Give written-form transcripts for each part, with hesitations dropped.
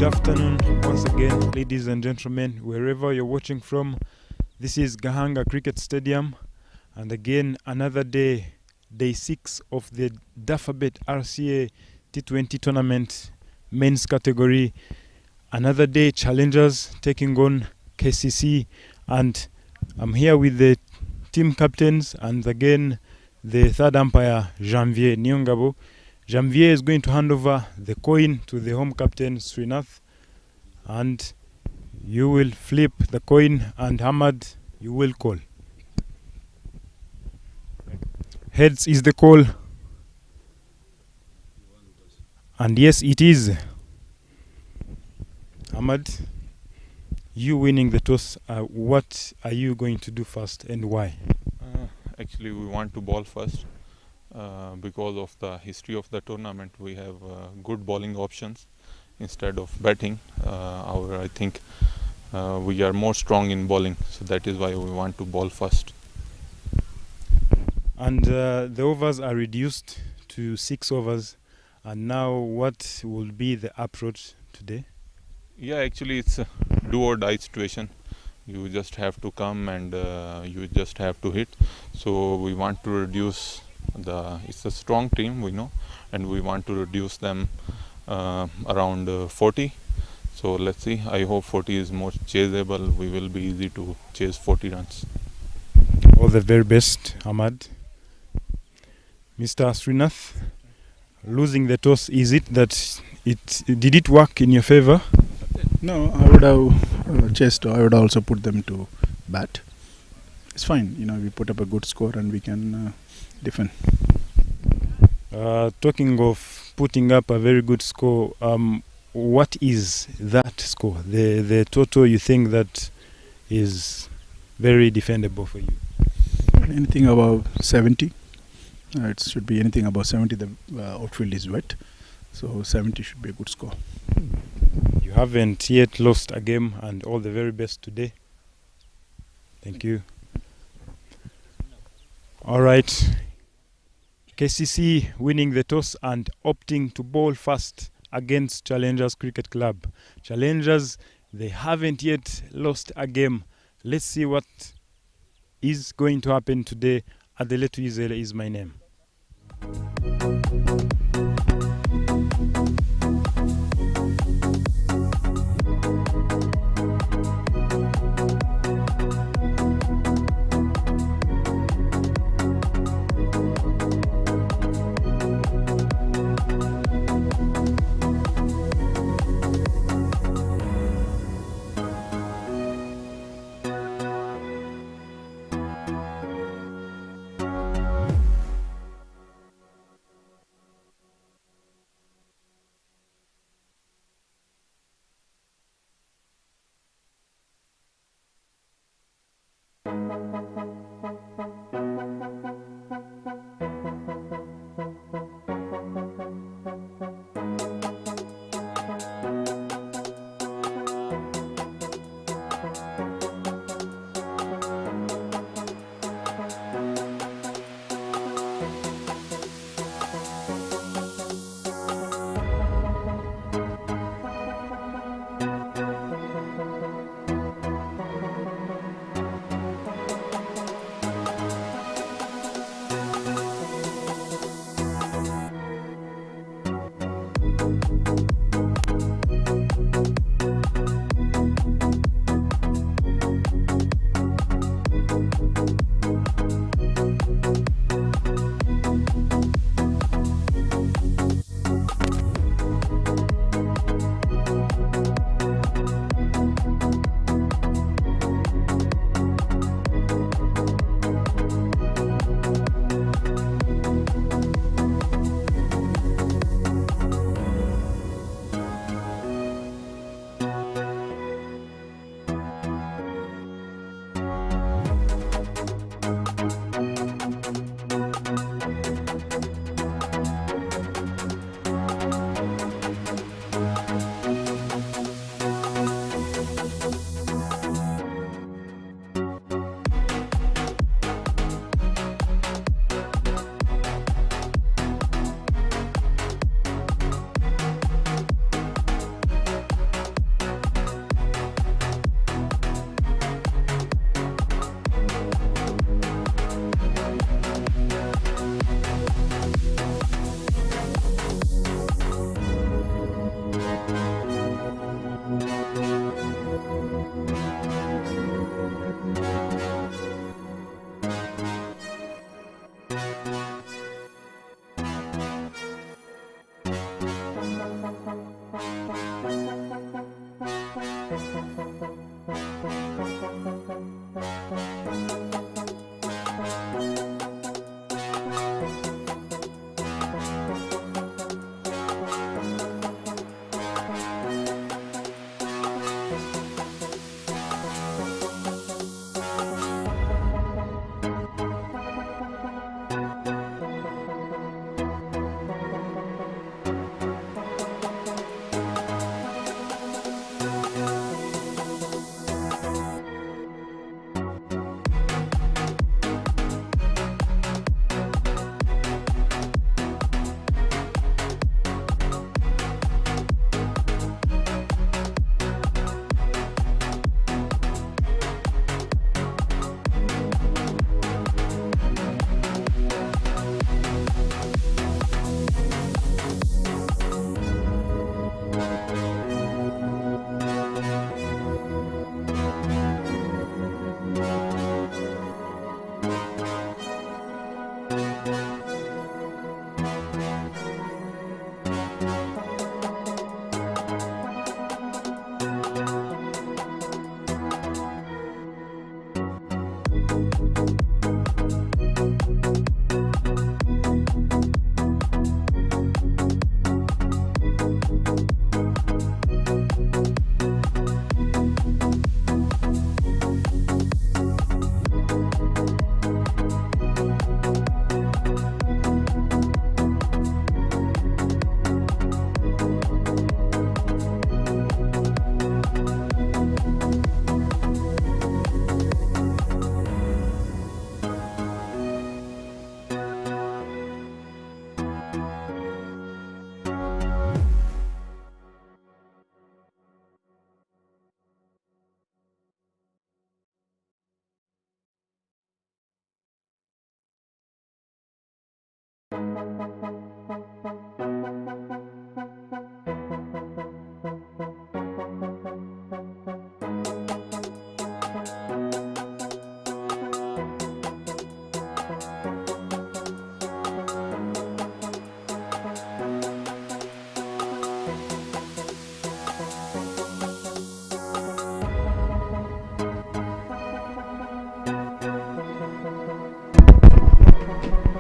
afternoon once again, ladies and gentlemen, wherever you're watching from. This is Gahanga Cricket Stadium, and again another day, day 6 of the Dafabet RCA T20 tournament men's category. Another day, challengers taking on KCC, and I'm here with the team captains and again the third umpire, Janvier Nyongabo. Janvier is going to hand over the coin to the home captain, Srinath, and you will flip the coin, and Hamad, you will call. Heads is the call. And yes, it is. Hamad, you winning the toss, what are you going to do first and why? Actually, we want to ball first. Because of the history of the tournament, we have good bowling options instead of batting. I think we are more strong in bowling, so that is why we want to bowl first. And the overs are reduced to 6 overs. And now what will be the approach today? Yeah, actually it's a do or die situation. You just have to come and you just have to hit. So we want to reduce it's a strong team, we know, and we want to reduce them around 40. So let's see, I hope 40 is more chaseable. We will be easy to chase 40 runs. All the very best, Ahmad. Mr. Srinath, losing the toss, is it that did it work in your favor? No, I would have chased. I would also put them to bat. It's fine, we put up a good score and we can defend. Talking of putting up a very good score, what is that score? The total you think that is very defendable for you? Anything above 70. It should be anything above 70. The outfield is wet, so 70 should be a good score. You haven't yet lost a game, and all the very best today. Thank you. All right. KCC winning the toss and opting to bowl first against Challengers Cricket Club. Challengers, they haven't yet lost a game. Let's see what is going to happen today. Adeletu Izele is my name.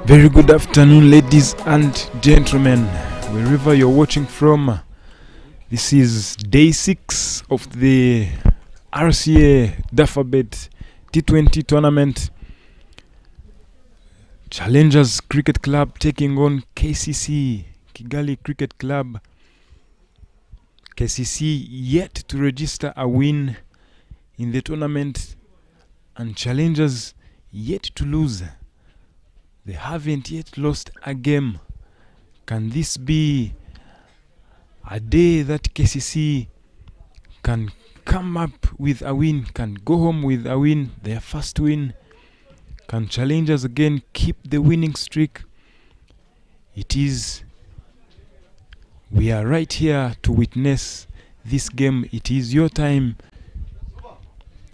Very good afternoon, ladies and gentlemen, wherever you're watching from. This is day 6 of the RCA Dafabet T20 tournament. Challengers Cricket Club taking on KCC, Kigali Cricket Club. KCC yet to register a win in the tournament, and Challengers yet to lose. They haven't yet lost a game. Can this be a day that KCC can come up with a win, can go home with a win, their first win? Can Challengers again keep the winning streak? We are right here to witness this game. It is your time,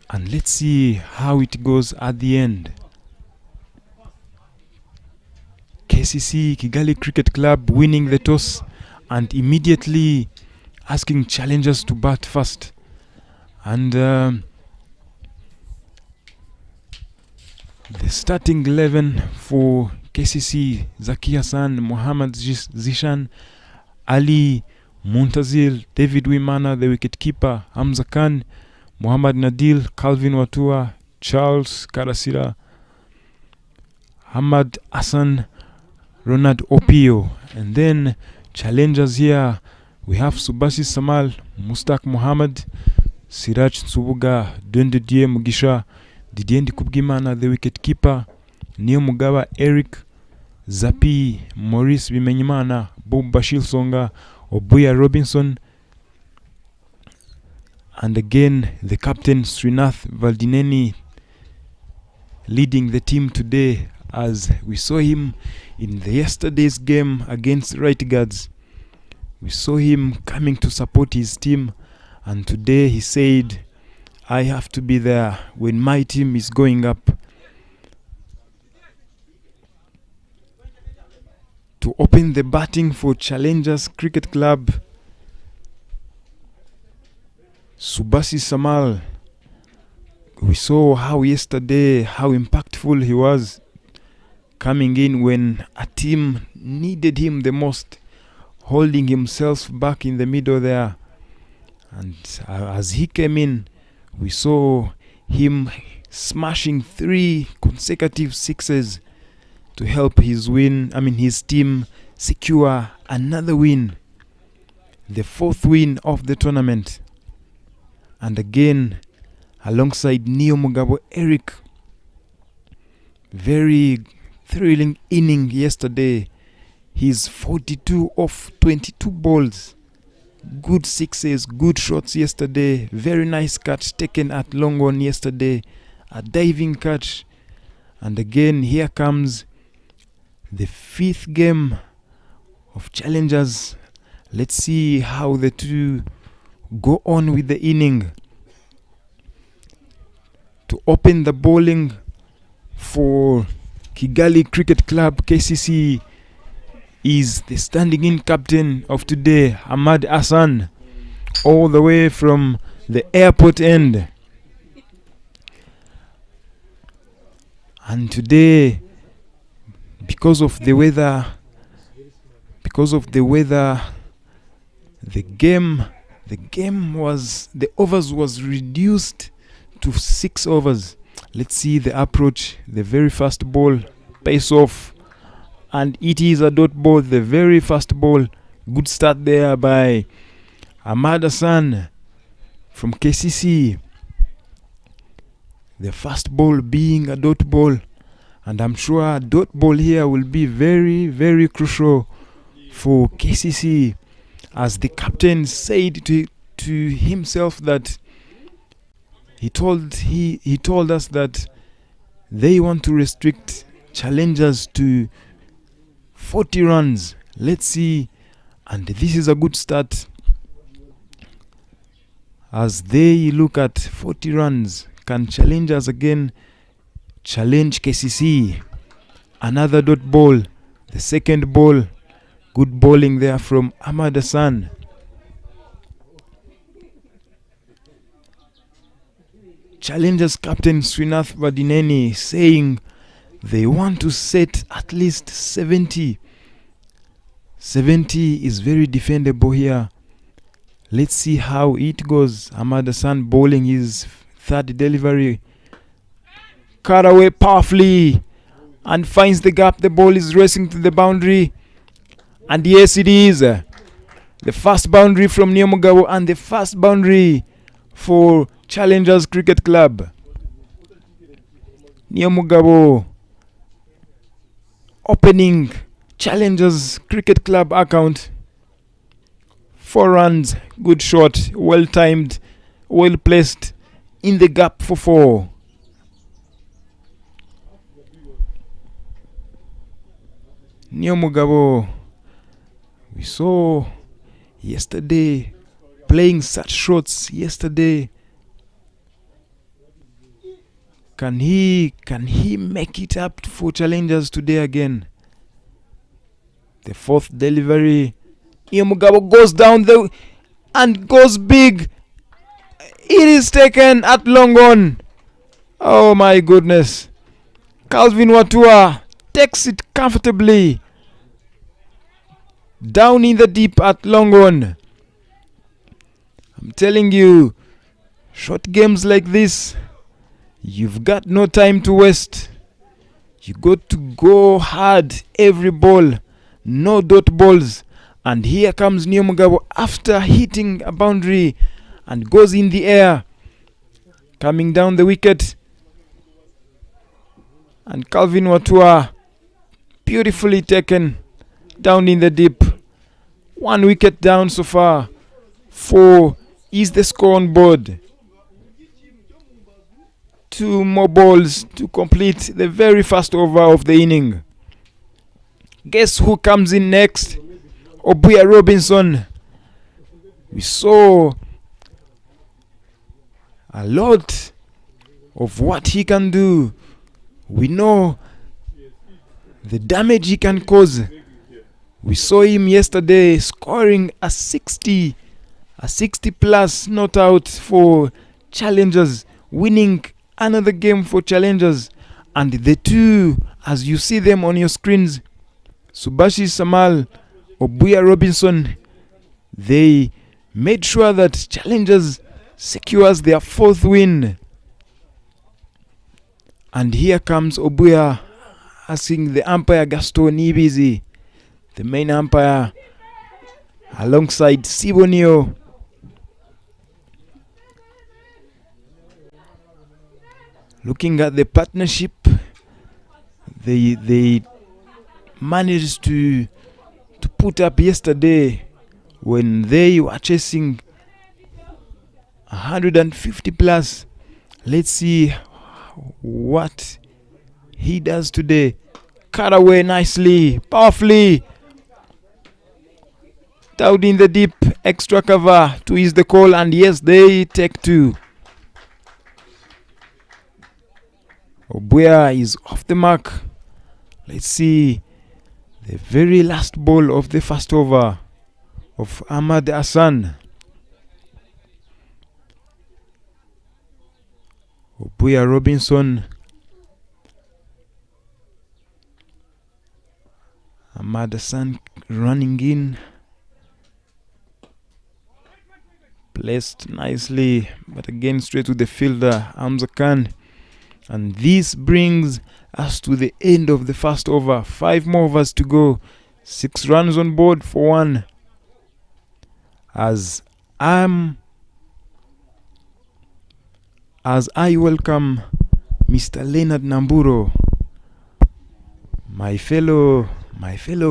and let's see how it goes at the end. KCC, Kigali Cricket Club, winning the toss and immediately asking Challengers to bat first. And the starting 11 for KCC: Zaki Hassan, Muhammad Zishan, Ali Muntazil, David Wimana, the wicketkeeper, Hamza Khan, Muhammad Nadil, Calvin Watua, Charles Karasira, Hamad Hassan, Ronald Opio. And then Challengers here, we have Subasi Samal, Mustaq Muhammad, Siraj Tsubuga, Dendediye Mugisha, Didier Ndikubwimana, the wicketkeeper, Neo Mugawa Eric, Zapi, Maurice Bimenyimana, Bob Bashir Songa, Obuya Robinson, and again the captain Srinath Valdineni leading the team today, as we saw him in the yesterday's game against Right Guards. We saw him coming to support his team, and today he said, I have to be there when my team is going up. to open the batting for Challengers Cricket Club, Subasi Samal. We saw how yesterday, how impactful he was, coming in when a team needed him the most, holding himself back in the middle there. And as he came in, we saw him smashing 3 consecutive sixes to help his team secure another win, the 4th win of the tournament. And again, alongside Neo Mugabo Eric, very thrilling inning yesterday. He's 42 off 22 balls. Good sixes, good shots yesterday. Very nice catch taken at long on yesterday. A diving catch. And again, here comes the 5th game of Challengers. Let's see how the two go on with the inning. To open the bowling for Kigali Cricket Club, KCC, is the standing in captain of today, Ahmad Hassan, all the way from the airport end. And today, because of the weather, the overs was reduced to 6 overs. Let's see the approach. The very first ball, pace off, and it is a dot ball. The very first ball. Good start there by Ahmad Hassan from KCC. The first ball being a dot ball, and I'm sure a dot ball here will be very, very crucial for KCC, as the captain said to himself that he told us that they want to restrict Challengers to 40 runs. Let's see. And this is a good start, as they look at 40 runs. Can Challengers again challenge KCC? Another dot ball. The second ball. Good bowling there from Ahmad Hassan. Challengers captain Srinath Vadineni saying they want to set at least 70. 70 is very defendable here. Let's see how it goes. Ahmad Hassan bowling his 3rd delivery. Cut away powerfully and finds the gap. The ball is racing to the boundary. And yes, it is. The first boundary from Nyamugabo and the first boundary for Challengers Cricket Club. Nyamugabo opening Challengers Cricket Club account. 4 runs, good shot, well timed, well placed in the gap for 4. Nyamugabo, we saw yesterday playing such shots yesterday. Can he make it up for Challengers today again? The 4th delivery. Nyamugabo goes down and goes big. It is taken at long on. Oh my goodness. Calvin Watua takes it comfortably down in the deep at long on. I'm telling you, short games like this, you've got no time to waste. You got to go hard every ball. No dot balls. And here comes Nyamugabo after hitting a boundary and goes in the air, coming down the wicket. And Calvin Watua beautifully taken down in the deep. 1 wicket down so far. 4 is the score on board. 2 more balls to complete the very first over of the inning. Guess who comes in next? Obuya Robinson. We saw a lot of what he can do. We know the damage he can cause We saw him yesterday scoring a 60 plus not out for Challengers, winning another game for Challengers. And the two, as you see them on your screens, Subashi Samal, Obuya Robinson, they made sure that Challengers secures their 4th win. And here comes Obuya asking the umpire Gaston Ibizi, the main umpire, alongside Sibonio. Looking at the partnership, they managed to put up yesterday when they were chasing 150 plus. Let's see what he does today. Cut away nicely, powerfully. Down in the deep, extra cover to ease the call, and yes, they take 2. Obuya is off the mark. Let's see the very last ball of the first over of Ahmad Hassan. Obuya Robinson. Ahmad Hassan running in. Placed nicely, but again straight to the fielder, Hamza Khan. And this brings us to the end of the first over. 5 more overs to go. 6 runs on board for 1. As I welcome Mr. Leonard Namburo, my fellow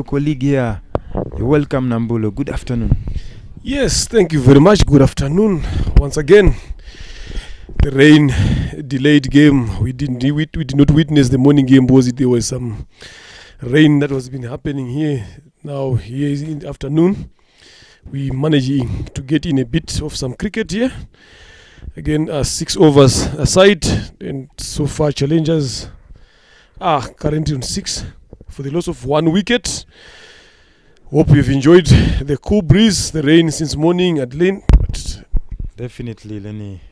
colleague here. You're welcome, Namburo. Good afternoon. Yes, thank you very much. Good afternoon once again. The rain delayed game. We did not witness the morning game because there was some rain that was been happening here. Now here is in the afternoon. We managed to get in a bit of some cricket here. Again, 6 overs aside, and so far Challengers are currently on 6 for the loss of 1 wicket. Hope you've enjoyed the cool breeze, the rain since morning at Lane. Definitely, Lenny.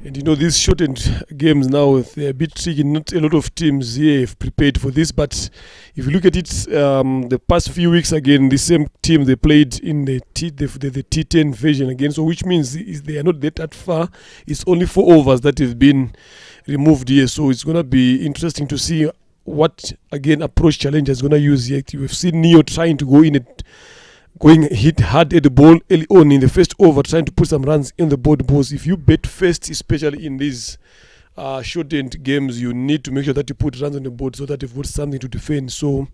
And you know, these shortened games now, they're a bit tricky. Not a lot of teams here have prepared for this, but if you look at it, the past few weeks again, the same team they played in the T10 version again, so which means they are not that far. It's only 4 overs that have been removed here, so it's going to be interesting to see what again approach Challenger is going to use here. We've seen Neo trying to go in going hit hard at the ball early on in the first over, trying to put some runs in the board. Because if you bet first, especially in these shortened games, you need to make sure that you put runs on the board so that you've got something to defend. So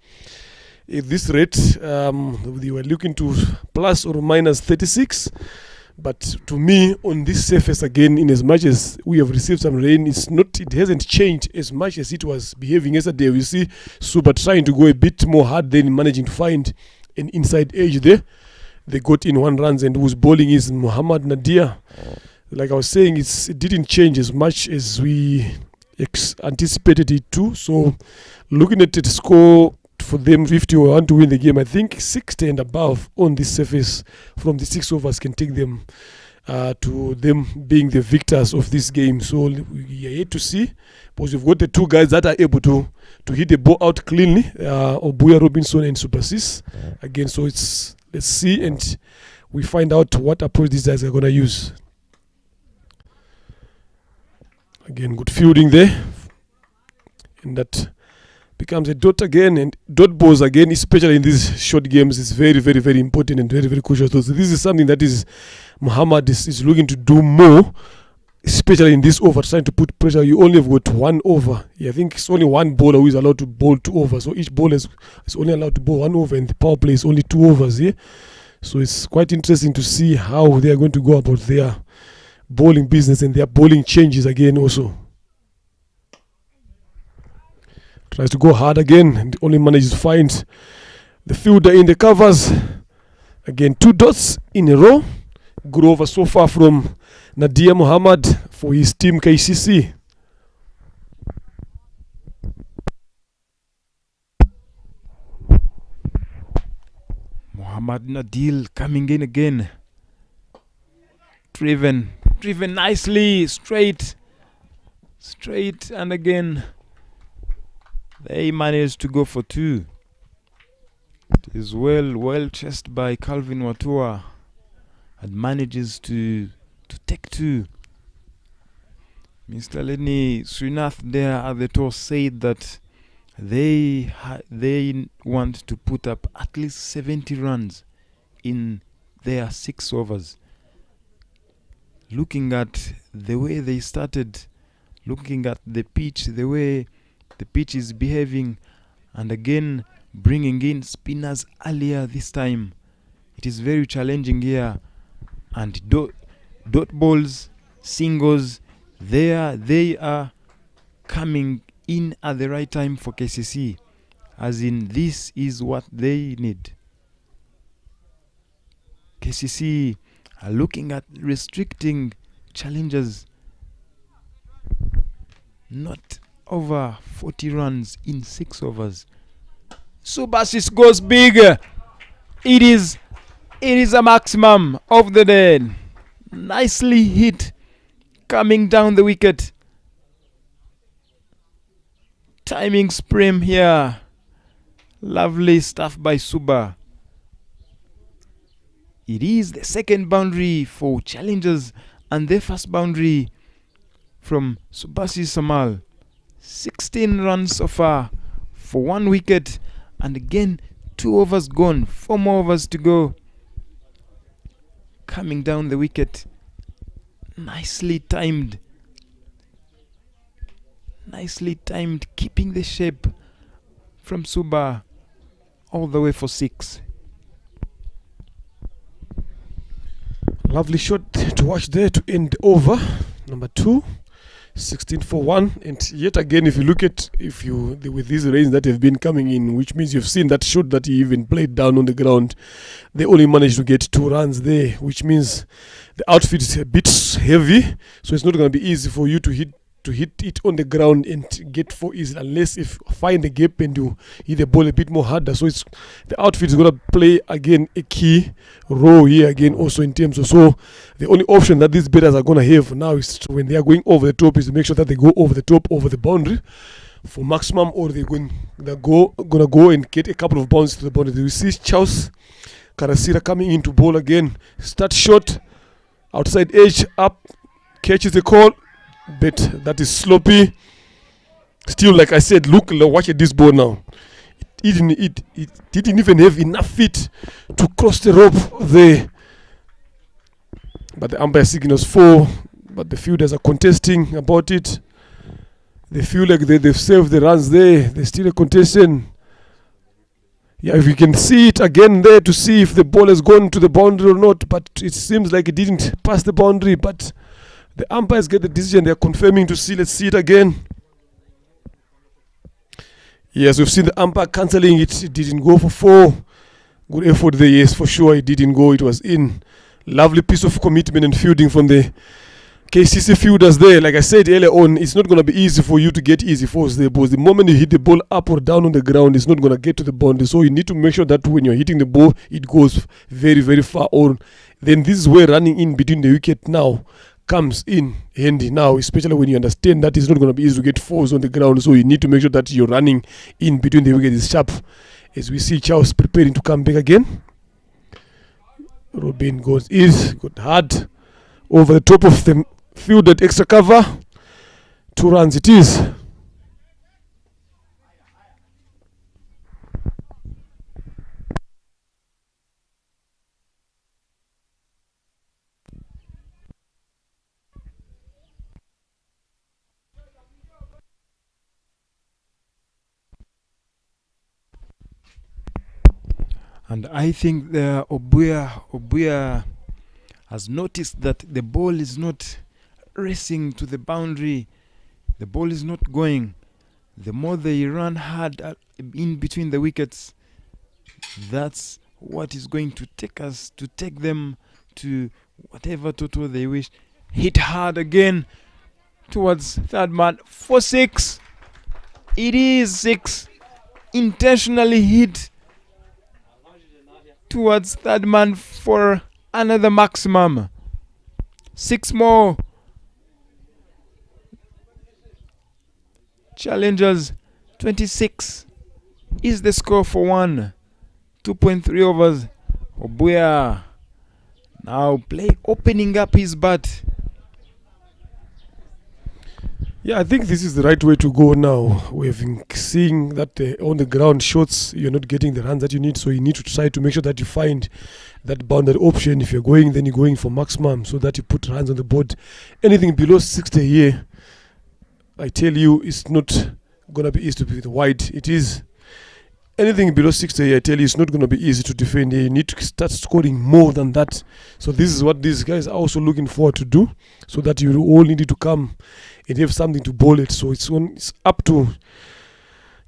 at this rate, we were looking to plus or minus 36. But to me, on this surface again, in as much as we have received some rain, it hasn't changed as much as it was behaving yesterday. We see Super trying to go a bit more hard than managing to find an inside edge there. They got in 1 runs, and whose bowling is Muhammad Nadir. Like I was saying, it didn't change as much as we anticipated it to. So looking at the score for them, 51 to win the game, I think 60 and above on this surface from the 6 overs can take them to them being the victors of this game. So we are yet to see, because we've got the 2 guys that are able to hit the ball out cleanly, Obuya Robinson and Supersis again. So let's see, and we find out what approach these guys are going to use. Again, good fielding there, and that becomes a dot again, and dot balls again, especially in these short games, is very, very, very important and very, very crucial. So this is something that is Muhammad is looking to do more, especially in this over, trying to put pressure. You only have got 1 over. I think it's only 1 bowler who is allowed to bowl 2 overs. So each bowler is only allowed to bowl 1 over, and the power play is only 2 overs here. So it's quite interesting to see how they are going to go about their bowling business and their bowling changes again also. Tries to go hard again and only manages to find the fielder in the covers. Again, 2 dots in a row. Good over so far from Nadia Muhammad for his team KCC. Muhammad Nadil coming in again. Driven nicely, straight, and again they managed to go for two. It is well chased by Calvin Watua, and manages to take two. Mr. Lenny Srinath there at the toss said that they want to put up at least 70 runs in their 6 overs. Looking at the way they started, looking at the pitch, the way the pitch is behaving, and again bringing in spinners earlier this time, it is very challenging here. And dot balls, singles, they are coming in at the right time for KCC, as in this is what they need. KCC are looking at restricting challengers not over 40 runs in 6 overs. Subasis goes big. It is a maximum of the day. Nicely hit, coming down the wicket. Timing supreme here. Lovely stuff by Suba. It is the second boundary for challengers and the first boundary from Subasi Samal. 16 runs so far for 1 wicket, and again 2 overs gone, 4 more overs to go. Coming down the wicket, nicely timed, keeping the shape from Suba all the way for 6. Lovely shot to watch there to end over. Number 2, 16 for 1. And yet again, if you look at with these rains that have been coming in, which means you've seen that shot that he even played down on the ground, they only managed to get 2 runs there, which means the outfit is a bit heavy, so it's not going to be easy for you to hit it on the ground and get 4 easy, unless if find the gap and you hit the ball a bit more harder. So the outfit is going to play again a key role here again, also in terms of, so the only option that these batters are going to have now is when they are going over the top is to make sure that they go over the top, over the boundary for maximum, or they're going to go and get a couple of bounces to the boundary. We see Charles Karasira coming in to bowl again. Start shot, outside edge, up, catches the call. But that is sloppy. Still, like I said, watch at this ball now. It didn't even have enough feet to cross the rope there. But the umpire signals 4. But the fielders are contesting about it. They feel like they've saved the runs there. There's still a contestation. Yeah, if you can see it again there to see if the ball has gone to the boundary or not. But it seems like it didn't pass the boundary. But the umpires get the decision. They're confirming to see. Let's see it again. Yes, we've seen the umpire cancelling it. It didn't go for 4. Good effort there. Yes, for sure it didn't go. It was in. Lovely piece of commitment and fielding from the KCC fielders there. Like I said earlier on, it's not going to be easy for you to get easy force there, because the moment you hit the ball up or down on the ground, it's not going to get to the boundary. So you need to make sure that when you're hitting the ball, it goes very, very far on. Then this is where running in between the wicket now comes in handy now, especially when you understand that it's not going to be easy to get force on the ground. So you need to make sure that you're running in between the wicket is sharp. As we see Charles preparing to come back again. Robin goes got hard over the top of the fielded extra cover. 2 runs it is. And I think the Obuya has noticed that the ball is not racing to the boundary. The ball is not going. The more they run hard in between the wickets, that's what is going to take them to whatever total they wish. Hit hard again towards third man for 6. It is 6. Intentionally hit towards third man for another maximum. 6 more. Challengers 26 is the score for 2.3 overs. Obuya now play opening up his bat. Yeah, I think this is the right way to go now. We've been seeing that on the ground shots, you're not getting the runs that you need, so you need to try to make sure that you find that boundary option. If you're going, then you're going for maximum so that you put runs on the board. Anything below 60 here, I tell you, it's not going to be easy to be wide. It is. Anything below 60, I tell you, it's not going to be easy to defend. You need to start scoring more than that. So this is what these guys are also looking forward to do, so that you all need to come and have something to bowl it. So it's up to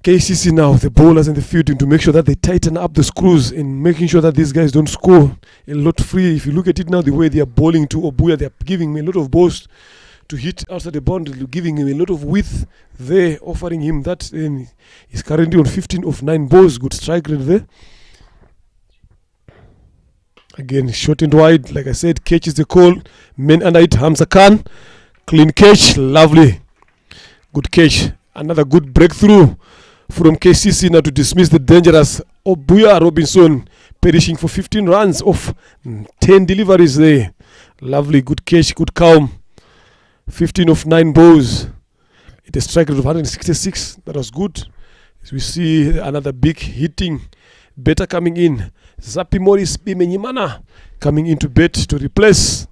KCC now, the bowlers and the fielding, to make sure that they tighten up the screws in making sure that these guys don't score a lot free. If you look at it now, the way they are bowling to Obuya, they are giving me a lot of balls to hit outside the boundary, giving him a lot of width there, offering him that. He's currently on 15 of 9 balls. Good strike rate there. Again, short and wide. Like I said, catch is the call. Men under it, Hamza Khan. Clean catch. Lovely. Good catch. Another good breakthrough from KCC now to dismiss the dangerous Obuya Robinson, perishing for 15 runs off 10 deliveries there. Lovely. Good catch. Good calm. 15 of 9 balls. It is strike rate of 166. That was good. As we see another big hitting batter coming in. Zapi Morris Bimenyimana coming into bat to replace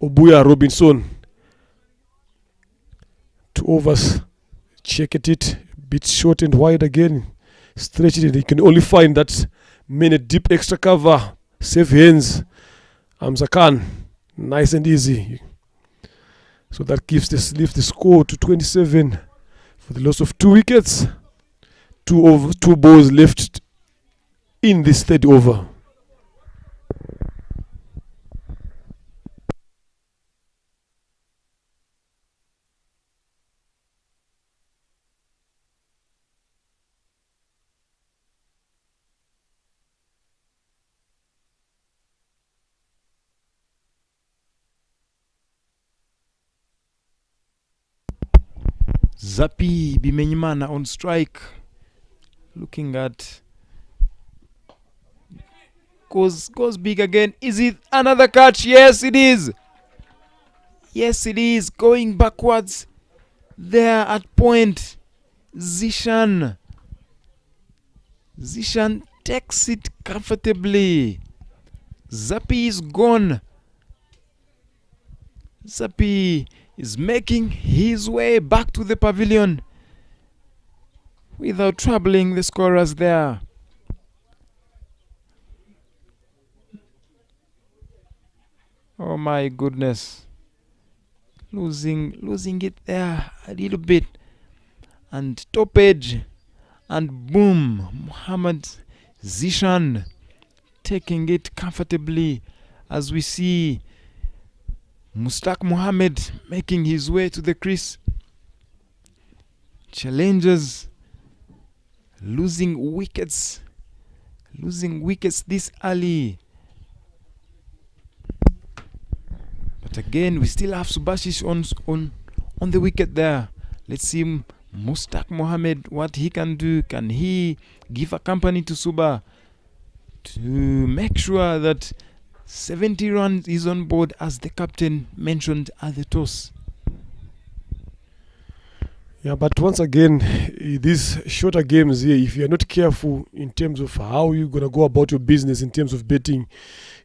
Obuya Robinson. 2 overs. Check at it. Bit short and wide again. Stretch it, and you can only find that minute deep extra cover. Safe hands. Hamza Khan. Nice and easy. So that lifts the score to 27 for the loss of 2 wickets. 2 balls left in this third over. Zapi Bimenyimana on strike. Looking at goes big again. Is it another catch? Yes, it is. Yes, it is. Going backwards there at point. Zishan takes it comfortably. Zapi is gone. Zapi is making his way back to the pavilion without troubling the scorers there. Oh my goodness. Losing it there a little bit. And top edge. And boom. Muhammad Zishan taking it comfortably, as we see Mustaq Mohammed making his way to the crease. Challengers losing wickets this early. But again, we still have Subhashish on the wicket there. Let's see Mustaq Mohammed, what he can do. Can he give a company to Suba to make sure that 70 runs is on board, as the captain mentioned at the toss? Yeah, but once again, these shorter games here, if you're not careful in terms of how you're going to go about your business in terms of betting,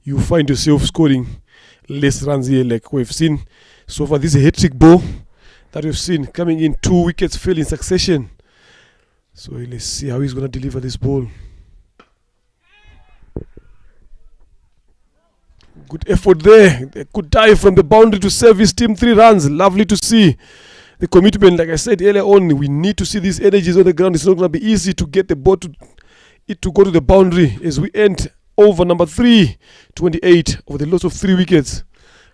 you find yourself scoring less runs here. Like we've seen so far, this is a hat-trick ball that we've seen coming in. 2 wickets fell in succession. So let's see how he's going to deliver this ball. Good effort there. They could dive from the boundary to serve his team 3 runs. Lovely to see the commitment. Like I said earlier on, we need to see these energies on the ground. It's not going to be easy to get the ball to go to the boundary as we end over number 328 over the loss of 3 wickets.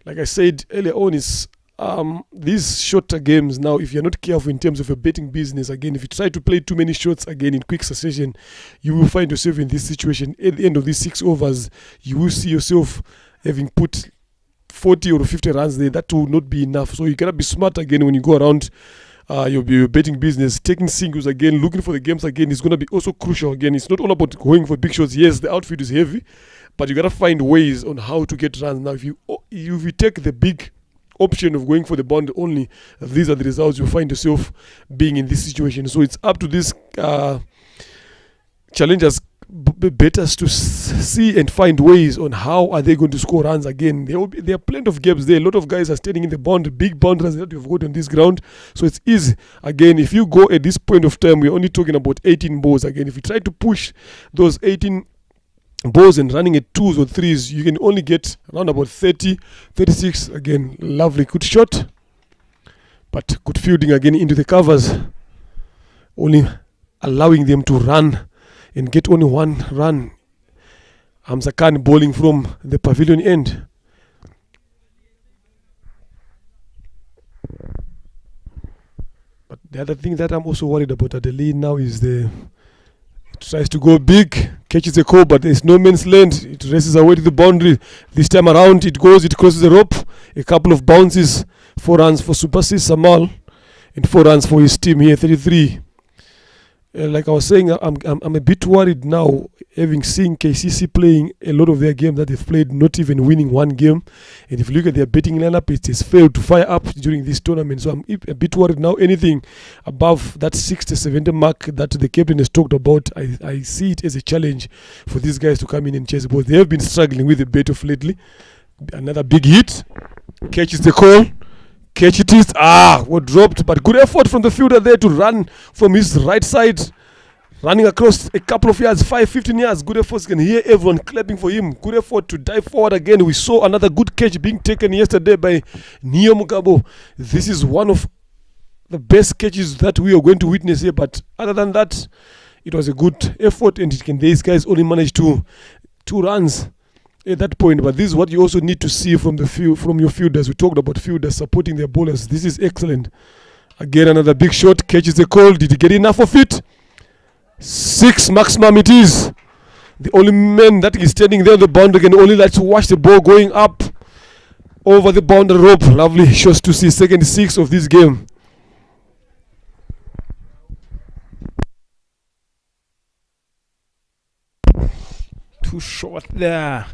Like I said earlier on, it's these shorter games now, if you're not careful in terms of your betting business, again, if you try to play too many shots again in quick succession, you will find yourself in this situation. At the end of these 6 overs, you will see yourself having put 40 or 50 runs there. That will not be enough. So you gotta be smart again when you go around your betting business. Taking singles again, looking for the games again is gonna be also crucial. Again, it's not all about going for big shots. Yes, the outfield is heavy, but you gotta find ways on how to get runs. Now, if you take the big option of going for the boundary only, these are the results you find yourself being in this situation. So it's up to these challengers, betters, to see and find ways on how are they going to score runs again. There are plenty of gaps there. A lot of guys are standing in the boundary, big boundaries that you've got on this ground. So it's easy. Again, if you go at this point of time, we're only talking about 18 balls. Again, if you try to push those 18 balls and running at 2s or 3s, you can only get around about 30, 36. Again, lovely, good shot, but good fielding again into the covers, only allowing them to run and get only 1 run. Hamza Khan bowling from the pavilion end. But the other thing that I'm also worried about at the lead now is tries to go big, catches the call, but there's no man's land. It races away to the boundary. This time around, it crosses the rope. A couple of bounces, 4 runs for Subhasis Samal, and 4 runs for his team here, 33. Like I was saying, I'm a bit worried now, having seen KCC playing a lot of their games that they've played, not even winning 1 game. And if you look at their betting lineup, it has failed to fire up during this tournament. So I'm a bit worried now. Anything above that 60-70 mark that the captain has talked about, I see it as a challenge for these guys to come in and chase the ball. They have been struggling with the bet of lately. Another big hit, catches the call. Catch it is, what dropped, but good effort from the fielder there to run from his right side, running across a couple of yards, 15 yards. Good effort. You can hear everyone clapping for him. Good effort to dive forward again. We saw another good catch being taken yesterday by Neo Mugabo. This is one of the best catches that we are going to witness here, but other than that, it was a good effort, and these guys only managed 2 runs at that point. But this is what you also need to see from your fielders. We talked about fielders supporting their bowlers. This is excellent. Again, another big shot, catches the call. Did he get enough of it? 6 maximum it is. The only man that is standing there on the boundary can only like to watch the ball going up over the boundary rope. Lovely shots to see. Second 6 of this game. Too short there.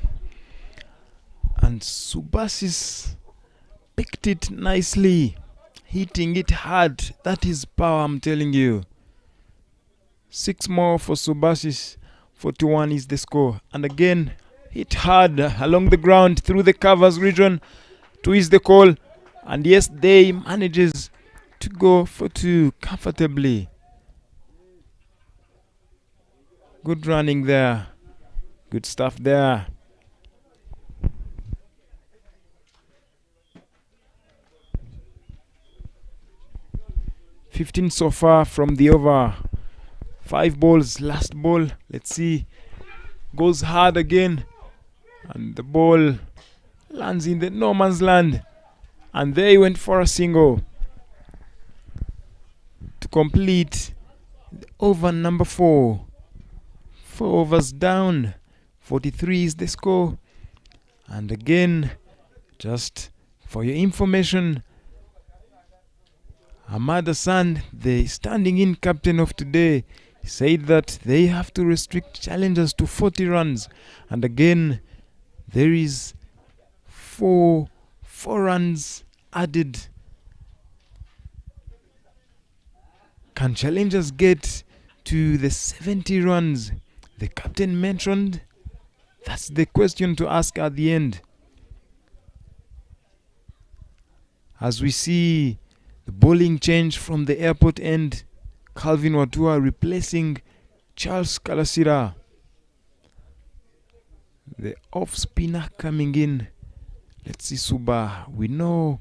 And Subhasis picked it nicely, hitting it hard. That is power, I'm telling you. 6 more for Subhasis. 41 is the score. And again, hit hard along the ground through the covers region. 2 is the call. And yes, they manages to go for 2 comfortably. Good running there. Good stuff there. 15 so far from the over. 5 balls, last ball. Let's see. Goes hard again. And the ball lands in the no man's land. And they went for a single to complete the over number 4. 4 overs down. 43 is the score. And again, just for your information, Ahmad Hassan, the standing in captain of today, said that they have to restrict challengers to 40 runs. And again, there is 4 runs added. Can challengers get to the 70 runs the captain mentioned? That's the question to ask at the end. As we see the bowling change from the airport end, Calvin Watua replacing Charles Kalasira. The off spinner coming in. Let's see Suba. We know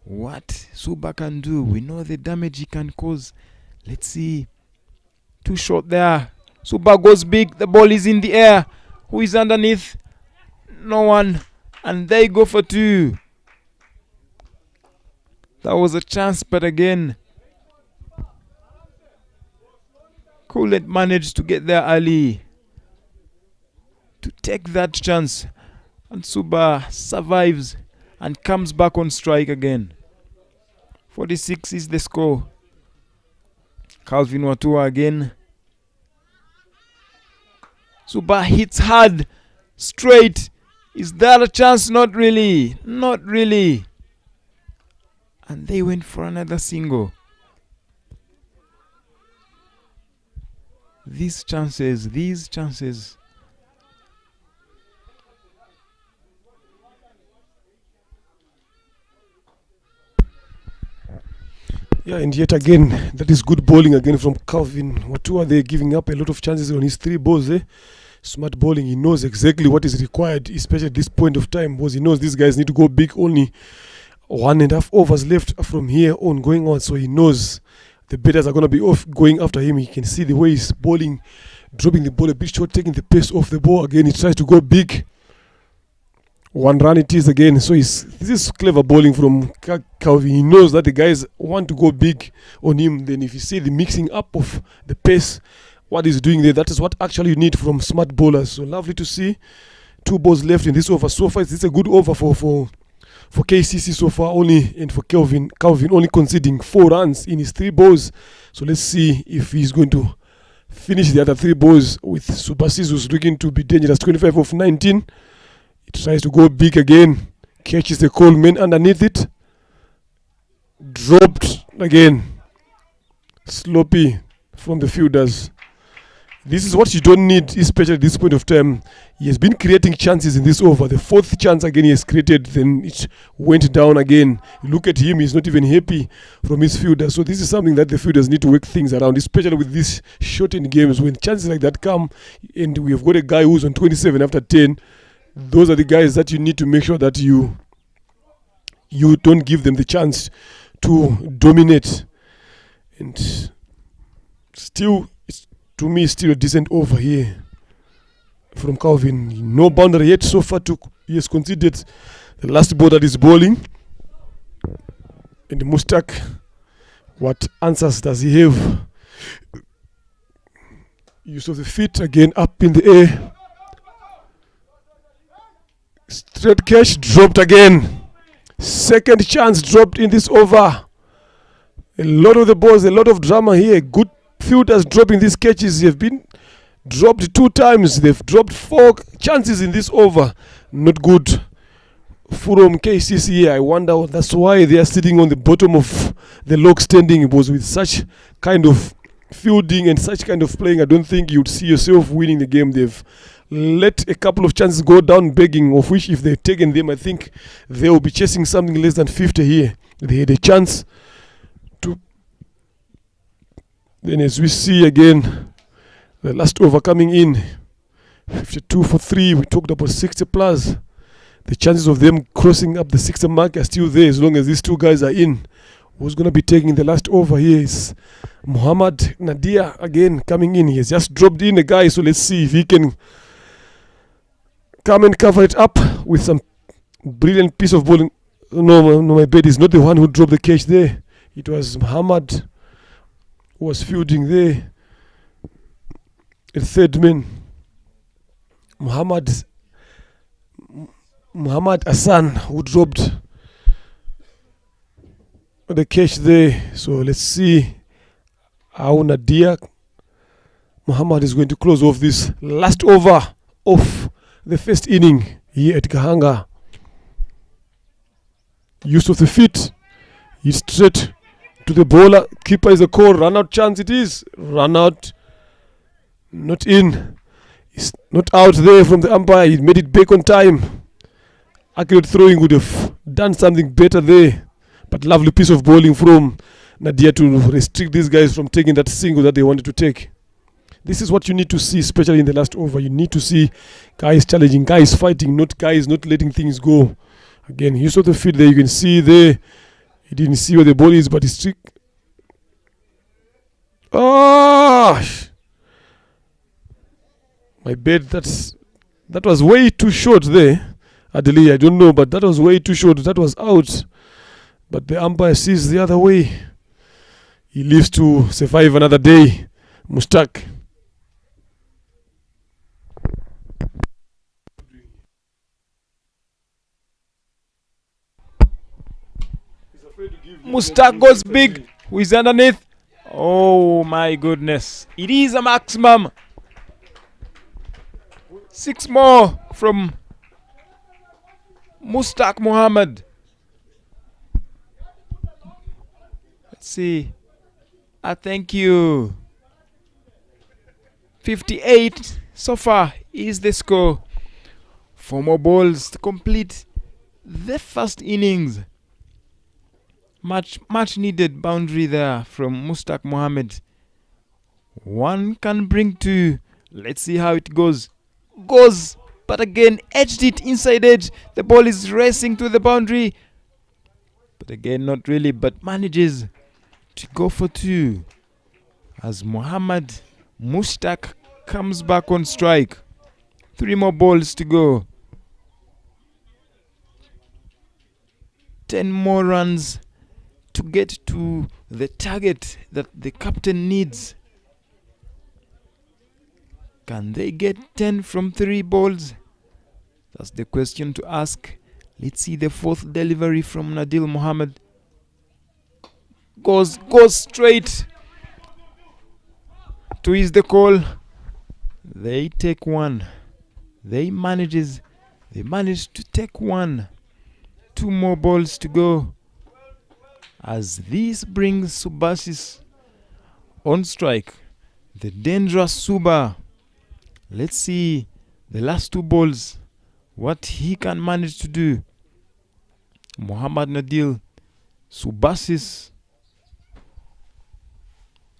what Suba can do. We know the damage he can cause. Let's see. Too short there. Suba goes big. The ball is in the air. Who is underneath? No one. And they go for 2. That was a chance, but again, Couldn't manage to get there early to take that chance. And Suba survives and comes back on strike again. 46 is the score. Calvin Watua again. Suba hits hard, straight. Is that a chance? Not really. Not really. And they went for another single. These chances. Yeah, and yet again, that is good bowling again from Calvin Watua. They're giving up a lot of chances on his three balls. Smart bowling. He knows exactly what is required, especially at this point of time, because he knows these guys need to go big. Only 1.5 overs left from here on going on, so he knows the batters are going to be off going after him. He can see the way he's bowling, dropping the ball a bit short, taking the pace off the ball. Again, he tries to go big. 1 run it is again. So this is clever bowling from Calvin. He knows that the guys want to go big on him. Then if you see the mixing up of the pace, what he's doing there, that is what actually you need from smart bowlers. So lovely to see. 2 balls left in this over. So far, it's a good over for KCC so far only, and for Calvin only conceding 4 runs in his 3 balls. So let's see if he's going to finish the other 3 balls with Subasiz, who's looking to be dangerous. 25 of 19. He tries to go big again. Catches the Coleman underneath it. Dropped again. Sloppy from the fielders. This is what you don't need, especially at this point of time. He has been creating chances in this over. The 4th chance again he has created, then it went down again. Look at him, he's not even happy from his fielder. So this is something that the fielders need to work things around, especially with these shortened games. When chances like that come, and we have got a guy who's on 27 after 10, those are the guys that you need to make sure that you don't give them the chance to dominate. And still, to me, still a decent over here from Calvin. No boundary yet so far. He has conceded the last ball that is bowling. And Mustak, what answers does he have? Use of the feet again up in the air. Straight catch dropped again. Second chance dropped in this over. A lot of the balls, a lot of drama here. Good fielders dropping these catches. They have been dropped 2 times. They've dropped 4 chances in this over. Not good from KCC here. I wonder that's why they are sitting on the bottom of the log standing. It was with such kind of fielding and such kind of playing. I don't think you'd see yourself winning the game. They've let a couple of chances go down begging, of which if they've taken them, I think they will be chasing something less than 50 here. They had a chance to. Then as we see again, the last over coming in, 52 for 3. We talked about 60 plus. The chances of them crossing up the 60 mark are still there as long as these 2 guys are in. Who's going to be taking the last over here is Muhammad Nadia again coming in. He has just dropped in a guy, so let's see if he can come and cover it up with some brilliant piece of bowling. No, my bad is not the one who dropped the catch there. It was Muhammad who was fielding there. A third man, Muhammad Hassan, who dropped the catch there. So let's see how Nadia Muhammad is going to close off this last over of the first inning here at Gahanga. Use of the feet. He's straight to the bowler. Keeper is a call. Run out chance it is. Run out. Not in. It's not out there from the umpire. He made it back on time. Accurate throwing would have done something better there. But lovely piece of bowling from Nadia to restrict these guys from taking that single that they wanted to take. This is what you need to see, especially in the last over. You need to see guys challenging, guys fighting, not guys not letting things go. Again, you saw the feed there. You can see there. He didn't see where the ball is, but he's strict. My bad. That was way too short there. Adeli, I don't know, but that was way too short. That was out. but the umpire sees the other way. He lives to survive another day. Mustak. Mustak goes big. Who is underneath? Oh my goodness. It is a maximum. 6 more from Mustak Mohammed. Let's see. Thank you. 58 so far is the score. 4 more balls to complete the first innings. Much needed boundary there from Mustak Mohammed. 1 can bring 2. Let's see how it goes. But again edged it inside edge. The ball is racing to the boundary, but again not really, but manages to go for 2 as Mohammed Mustak comes back on strike. 3 more balls to go. 10 more runs to get to the target that the captain needs. Can they get 10 from 3 balls? That's the question to ask. Let's see the 4th delivery from Nadil Mohammed. Goes straight to is the call. They take 1. They manage to take 1. 2 more balls to go as this brings Subasis on strike. The dangerous Suba. Let's see the last 2 balls, what he can manage to do. Muhammad Nadil, Subasis.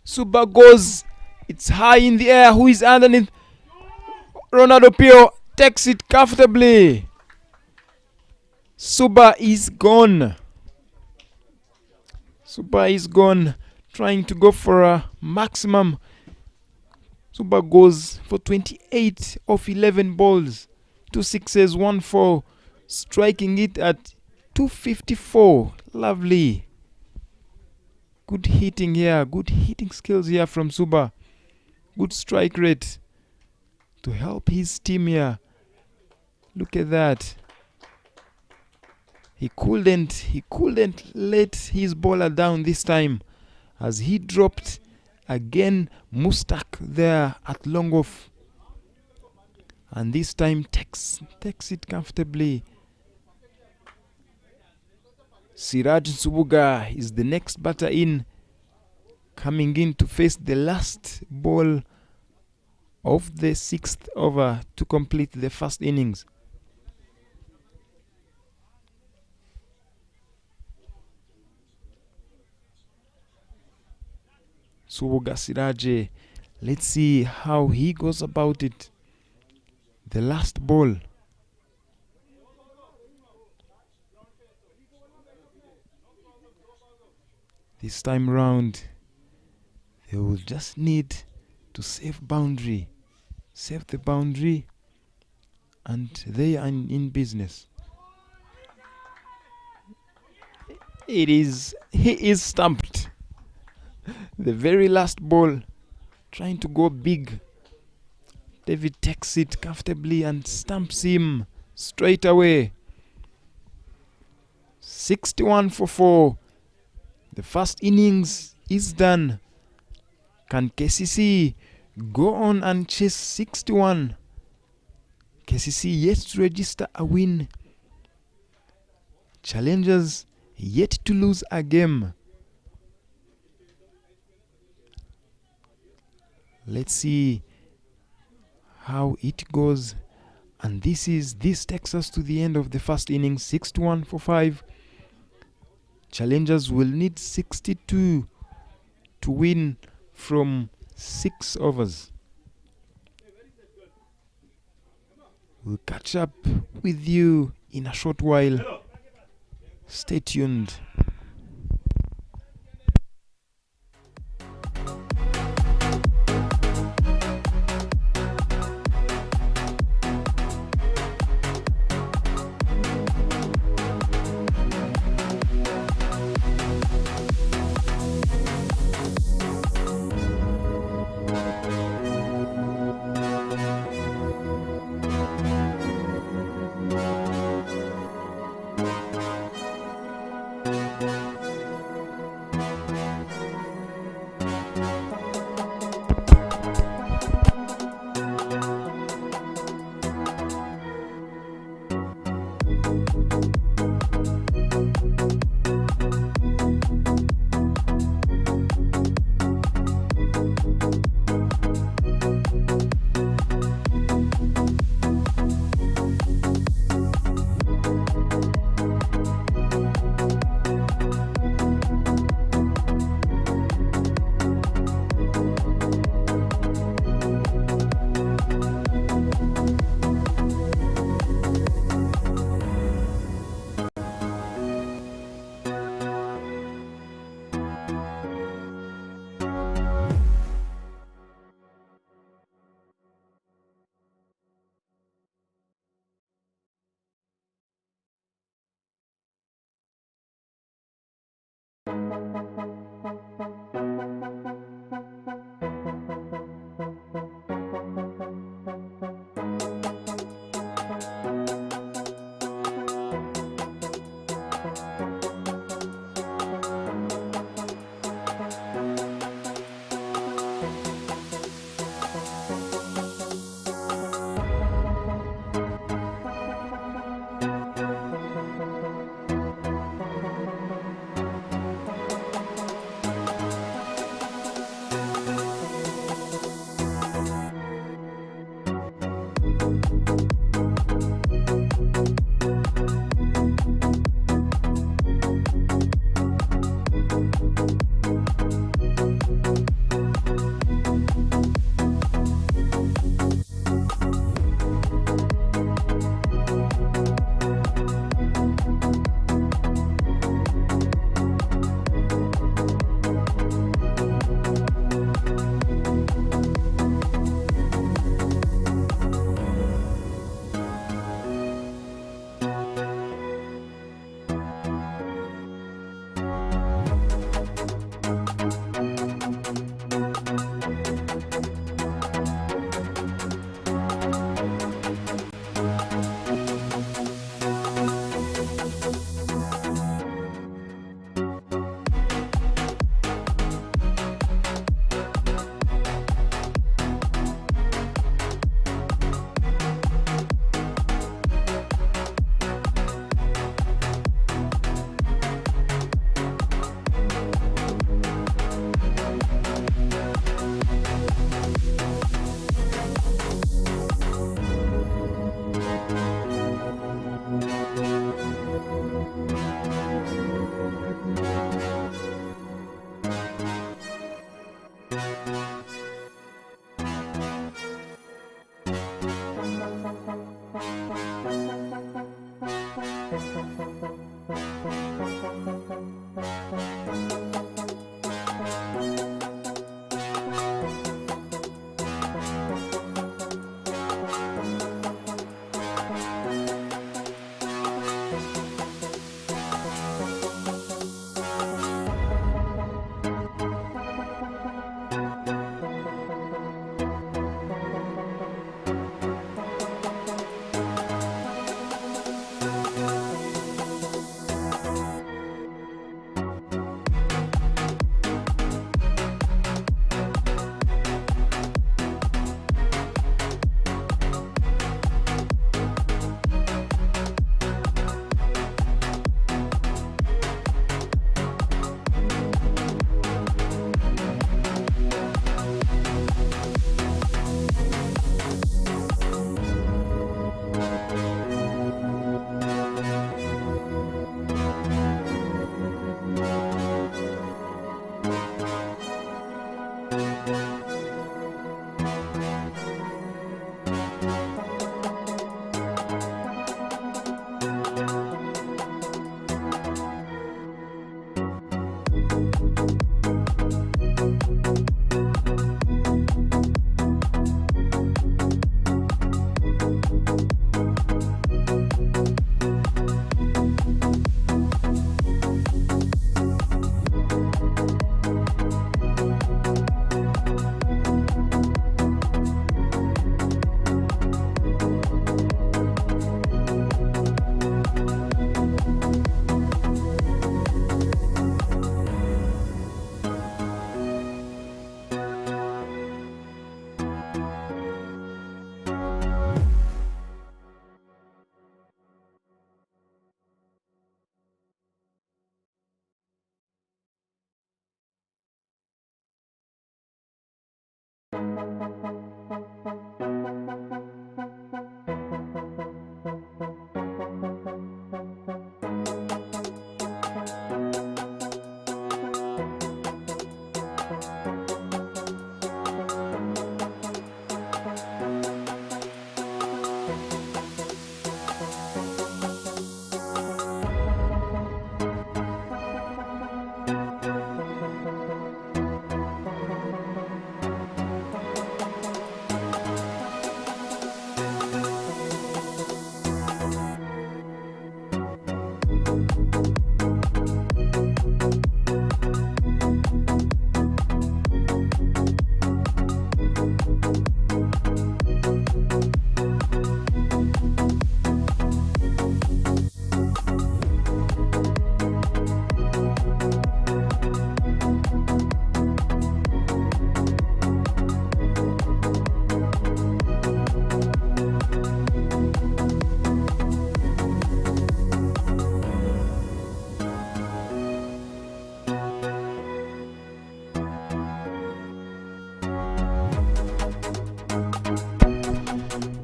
Suba goes. It's high in the air. Who is underneath? Ronaldo Pio takes it comfortably. Suba is gone. Trying to go for a maximum. Suba goes for 28 of 11 balls. 2 sixes, 1 4. Striking it at 254. Lovely. Good hitting here. Good hitting skills here from Suba. Good strike rate to help his team here. Look at that. He couldn't let his bowler down this time as he dropped again Mustak there at long off, and this time takes it comfortably. Siraj Subuga is the next batter in, coming in to face the last ball of the 6th over to complete the first innings. Subuga Siraje, let's see how he goes about it. The last ball. This time round, they will just need to save the boundary, and they are in business. He is stumped. The very last ball, trying to go big. David takes it comfortably and stamps him straight away. 61 for 4. The first innings is done. Can KCC go on and chase 61? KCC yet to register a win. Challengers yet to lose a game. Let's see how it goes. And this takes us to the end of the first inning. 61 for 5. Challengers will need 62 to win from 6 overs. We'll catch up with you in a short while. Stay tuned.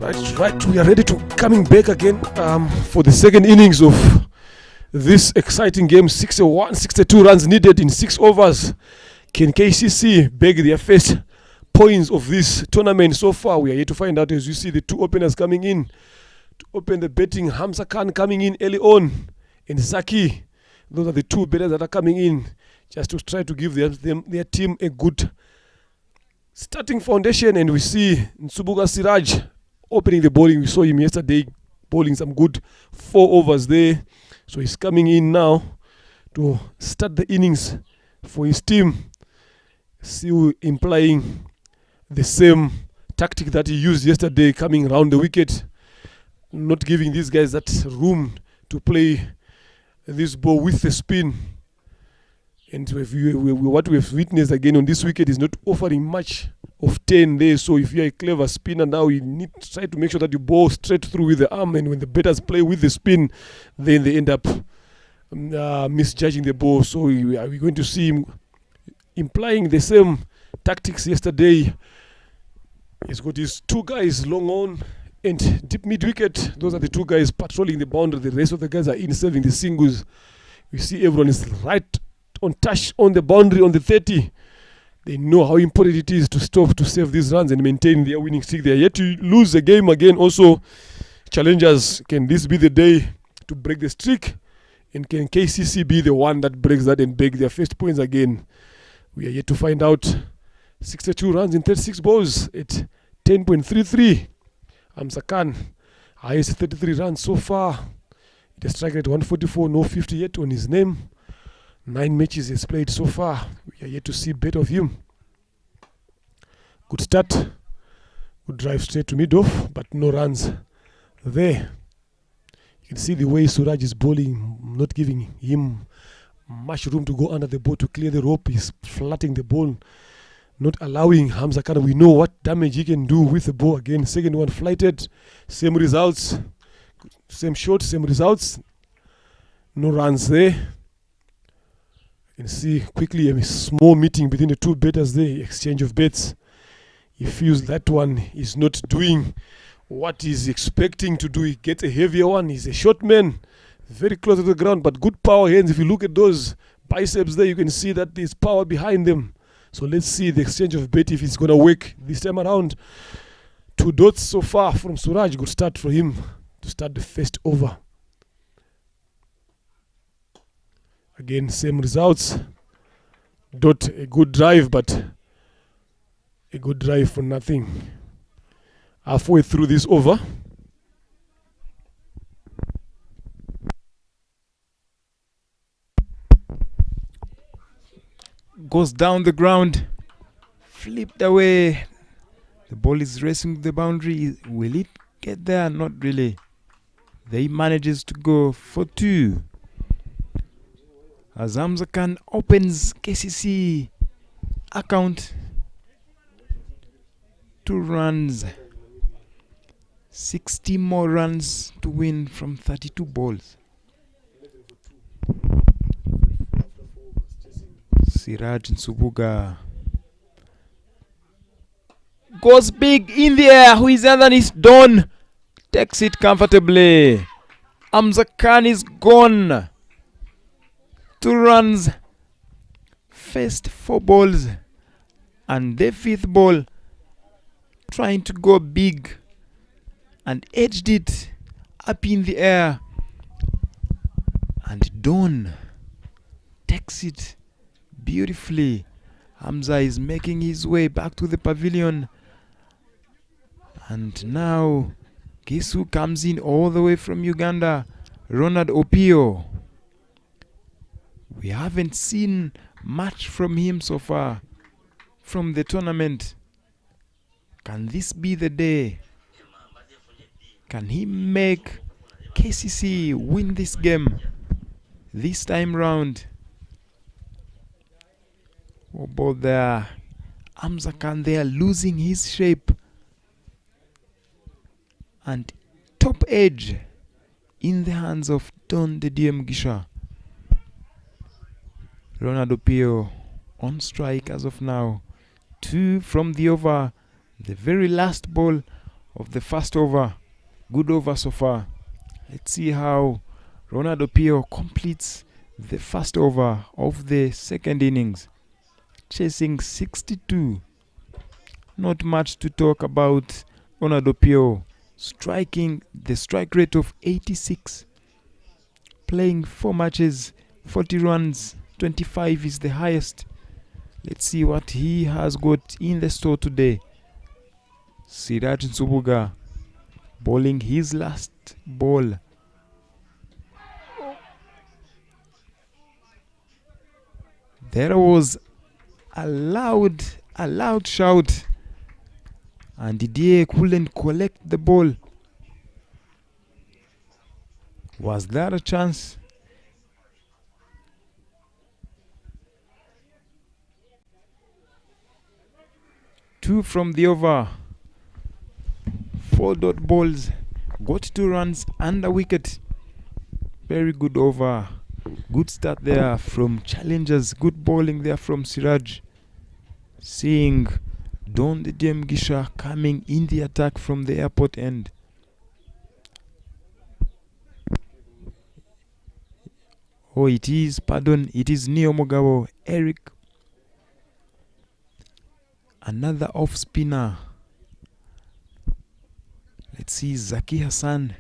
Right. We are ready to coming back again for the second innings of this exciting game. 62 runs needed in 6 overs. Can KCC bag their first points of this tournament so far? We are here to find out. As you see, the 2 openers coming in to open the betting. Hamza Khan coming in early on, and Zaki. Those are the 2 batters that are coming in just to try to give their team a good starting foundation. And we see Nsubuga Siraj opening the bowling. We saw him yesterday bowling some good 4 overs there. So he's coming in now to start the innings for his team. Still implying the same tactic that he used yesterday, coming round the wicket, not giving these guys that room to play this ball with the spin. And what we've witnessed again on this wicket is not offering much of 10 there. So if you're a clever spinner now, you need to try to make sure that you bowl straight through with the arm. And when the batters play with the spin, then they end up misjudging the ball. So we're going to see him implying the same tactics yesterday. He's got his 2 guys long on and deep mid wicket. Those are the 2 guys patrolling the boundary. The rest of the guys are in serving the singles. You see everyone is right on touch on the boundary on the 30. They know how important it is to stop to save these runs and maintain their winning streak. They are yet to lose the game again. Also, challengers, can this be the day to break the streak? And can KCC be the one that breaks that and bag their first points again? We are yet to find out. 62 runs in 36 balls at 10.33. Hamza Khan, highest 33 runs so far. It has struck at 144, no 50 yet on his name. 9 matches he's played so far. We are yet to see better of him. Good start. Good drive straight to mid-off, but no runs there. You can see the way Suraj is bowling, not giving him much room to go under the ball to clear the rope. He's flattening the ball, not allowing Hamza Khan. We know what damage he can do with the ball. Again, second one flighted. Same results. Same shot, same results. No runs there. You can see quickly a small meeting between the 2 batters there, exchange of bets. He feels that one is not doing what he's expecting to do. He gets a heavier one. He's a short man, very close to the ground, but good power hands. If you look at those biceps there, you can see that there's power behind them. So let's see the exchange of bet if it's going to work this time around. 2 dots so far from Suraj. Good start for him to start the first over. Again, same results. Dot, a good drive, but a good drive for nothing. Halfway through this over. Goes down the ground, flipped away. The ball is racing the boundary. Will it get there? Not really. They manages to go for 2. As Hamza Khan opens KCC account. 2 runs. 60 more runs to win from 32 balls. Siraj Nsubuga goes big in the air. Who is underneath? Don takes it comfortably. Hamza Khan is gone. 2 runs. First 4 balls. And the 5th ball, trying to go big, and edged it up in the air. And Don takes it beautifully. Hamza is making his way back to the pavilion. And now, guess who comes in all the way from Uganda? Ronald Opio. We haven't seen much from him so far from the tournament. Can this be the day? Can he make KCC win this game this time round? Oh, boy, there. Hamza Khan there losing his shape. And top edge in the hands of Don the DM Gisha. Ronaldo Pio on strike as of now. 2 from the over. The very last ball of the first over. Good over so far. Let's see how Ronaldo Pio completes the first over of the second innings. Chasing 62. Not much to talk about. Ronaldo Pio striking the strike rate of 86. Playing 4 matches, 40 runs, 25 is the highest. Let's see what he has got in the store today. Siraj Nsubuga bowling his last ball. There was a loud shout, and Didier couldn't collect the ball. Was that a chance? Two from the over. 4 dot balls. Got 2 runs and a wicket. Very good over. Good start there from challengers. Good bowling there from Siraj. Seeing Don the Diem Gisha coming in the attack from the airport end. Oh, it is Neo Mugabo, Eric. Another off spinner. Let's see Zaki Hassan.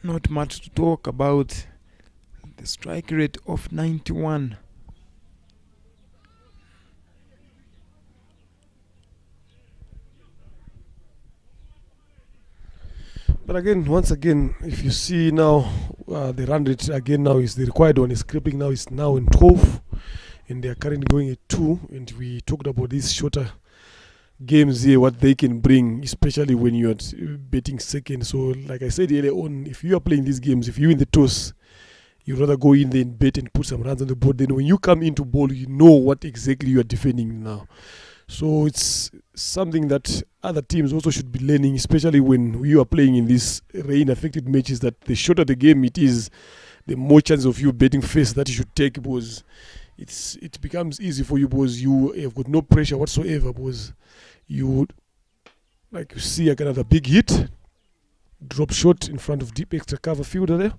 Not much to talk about. The strike rate of 91. But again, once again, if you see now, the run rate again now is the required one is creeping now. It's now in 12, and they are currently going at 2. And we talked about these shorter games here, what they can bring, especially when you're betting second. So, like I said earlier on, if you are playing these games, if you in the toss, you rather go in there and bet and put some runs on the board. Then when you come into ball, you know what exactly you are defending now. So it's something that other teams also should be learning, especially when you are playing in these rain-affected matches, that the shorter the game it is, the more chance of you betting first that you should take, because it becomes easy for you because you have got no pressure whatsoever, because you, like you see again, another big hit, drop shot in front of deep extra cover fielder there.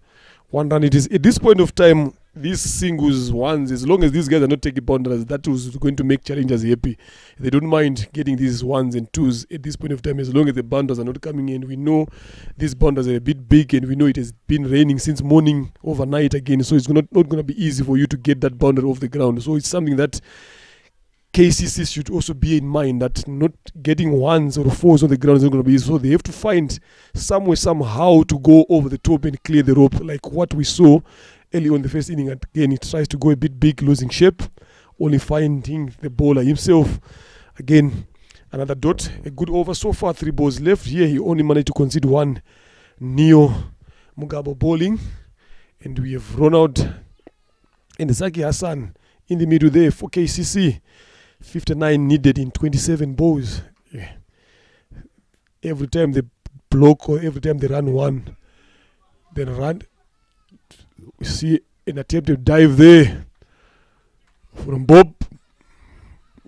1 run it is. At this point of time, these singles, ones, as long as these guys are not taking boundaries, that was going to make challengers happy. They don't mind getting these 1s and 2s at this point of time, as long as the boundaries are not coming in. We know these boundaries are a bit big, and we know it has been raining since morning, overnight again, so it's not going to be easy for you to get that boundary off the ground. So it's something that KCC should also be in mind, that not getting 1s or 4s on the ground is not going to be easy. So they have to find some way, somehow, to go over the top and clear the rope, like what we saw early on the first inning. Again, he tries to go a bit big, losing shape, only finding the bowler himself. Again, another dot, a good over so far. 3 balls left. Here he only managed to concede 1. Neo Mugabo bowling, and we have Ronald and Zaki Hassan in the middle there for KCC. 59 needed in 27 balls. Yeah. Every time they block or every time they run 1, then run. We see an attempted dive there from Bob,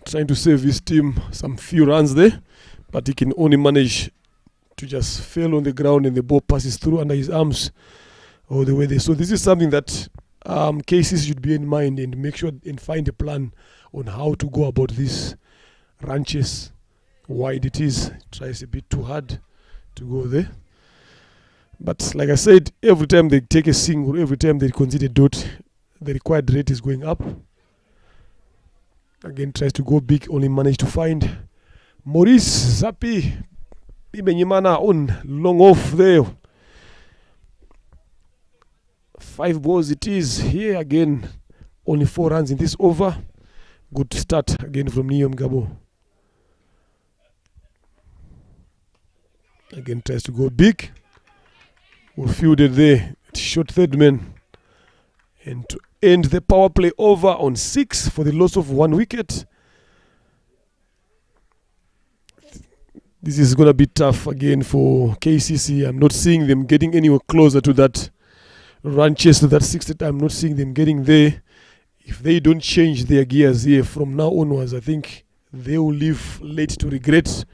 trying to save his team some few runs there, but he can only manage to just fail on the ground, and the ball passes through under his arms all the way there. So this is something that cases should be in mind, and make sure and find a plan on how to go about this run chase. Wide it is, tries a bit too hard to go there. But like I said, every time they take a single, every time they concede a dot, the required rate is going up. Again, tries to go big, only managed to find Maurice Zappi Ibenyimana on long off there. 5 balls it is. Here again, only 4 runs in this over. Good start again from Neo Mugabo. Again, tries to go big. We fielded there, short third man. And to end the power play over on 6 for the loss of 1 wicket. This is going to be tough again for KCC. I'm not seeing them getting anywhere closer to that run chase, to that 60th. I'm not seeing them getting there. If they don't change their gears here from now onwards, I think they will leave late to regret.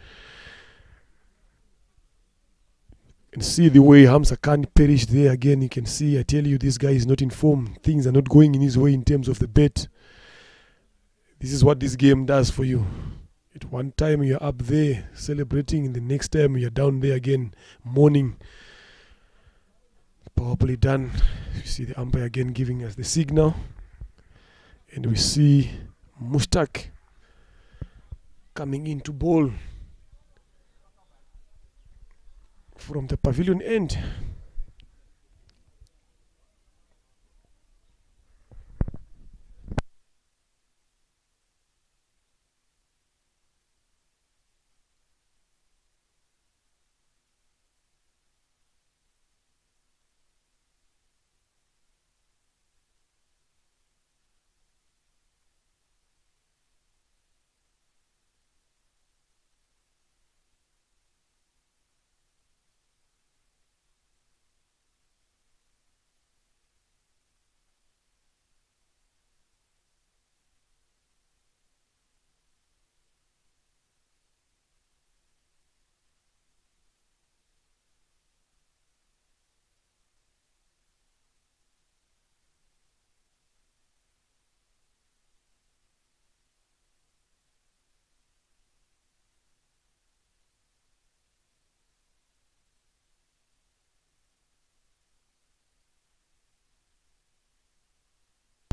And see the way Hamza Khan perished there again. You can see, I tell you, this guy is not in form. Things are not going in his way in terms of the bet. This is what this game does for you. At one time you're up there celebrating, and the next time you're down there again mourning. Powerfully done. You see the umpire again giving us the signal. And we see Mushtaq coming in to bowl from the pavilion end.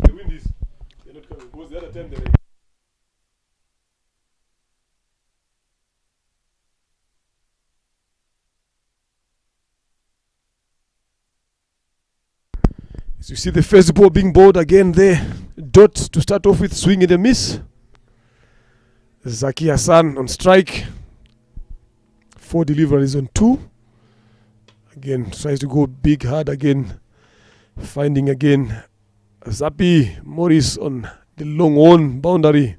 They win this. They're not coming. Because the other time they So you see the first ball being bowled again there. Dot to start off with, swing and a miss. Zaki Hassan on strike. 4 deliveries on 2. Again, tries to go big hard again. Finding again Zapi Morris on the long on boundary.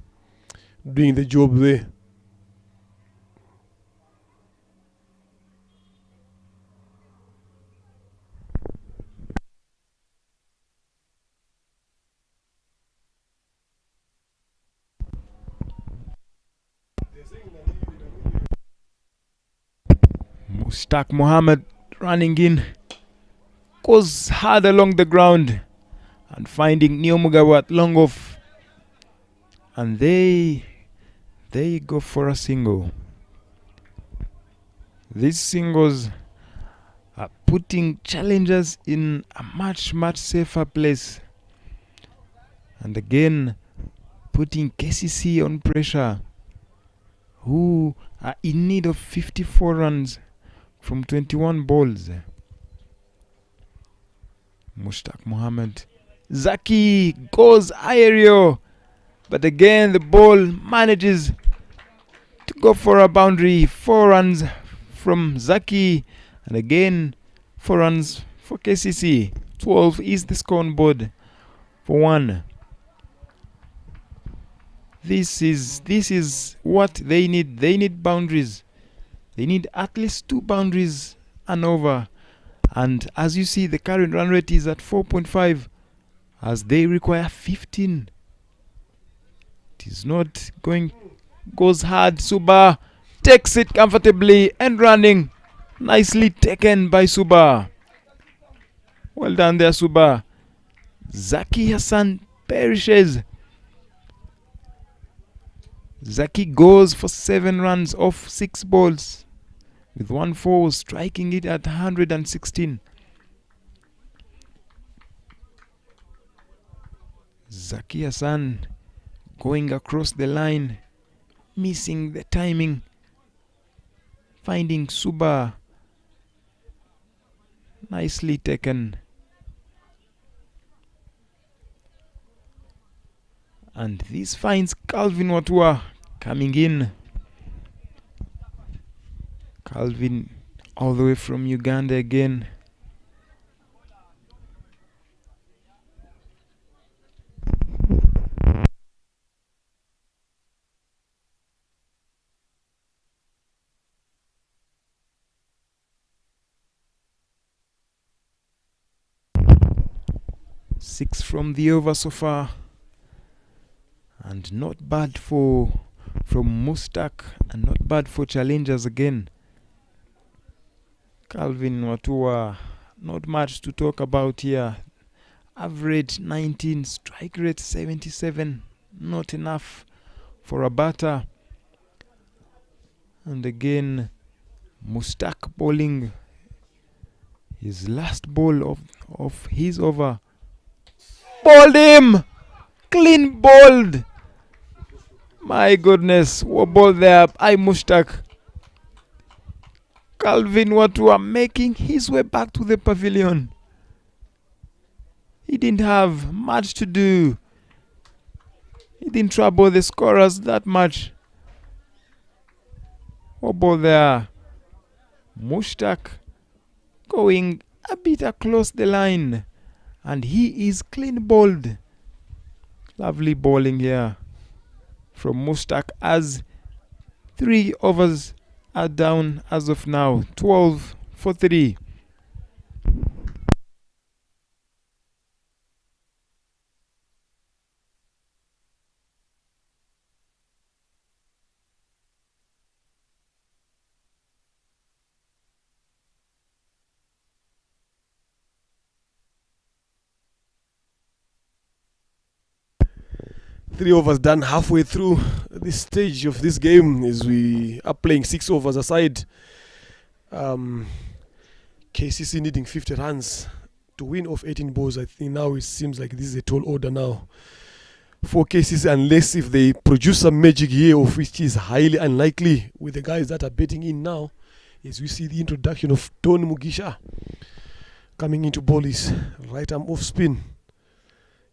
Doing the job there. Mushtaq Mohammed running in, goes hard along the ground and finding Neomugawa at long off, and they go for a single. These singles are putting challengers in a much safer place, and again putting KCC on pressure, who are in need of 54 runs from 21 balls. Mushtaq Mohammed. Zaki goes aerial, but again the ball manages to go for a boundary. 4 runs from Zaki, and again 4 runs for KCC. 12 is the score on board for 1. This is what they need. They need boundaries. They need at least 2 boundaries and over. And as you see, the current run rate is at 4.5, as they require 15. It is not going. Goes hard. Suba takes it comfortably and running. Nicely taken by Suba. Well done there, Suba. Zaki Hassan perishes. Zaki goes for 7 runs off 6 balls, with 1 4, striking it at 116. Zaki Hassan going across the line, missing the timing, finding Suba. Nicely taken. And this finds Calvin Watua coming in. Calvin all the way from Uganda again. Six from the over so far. And not bad from Mushtaq, and not bad for challengers again. Calvin Watua, not much to talk about here. Average 19, strike rate 77, not enough for a batter. And again, Mustak bowling his last ball of his over. Bowled him! Clean bowled! My goodness, what ball there? I Mustak. Calvin Watua making his way back to the pavilion. He didn't have much to do. He didn't trouble the scorers that much. What ball there? Mustak going a bit across the line. And he is clean bowled. Lovely bowling here from Mustak as 3 overs are down as of now. 12 for 3. Three overs done halfway through this stage of this game as we are playing 6 overs aside. KCC needing 50 runs to win off 18 balls. I think now it seems like this is a tall order now for KCC, unless if they produce some magic here, of which is highly unlikely with the guys that are betting in now, as we see the introduction of Tony Mugisha coming into ball his right arm off spin.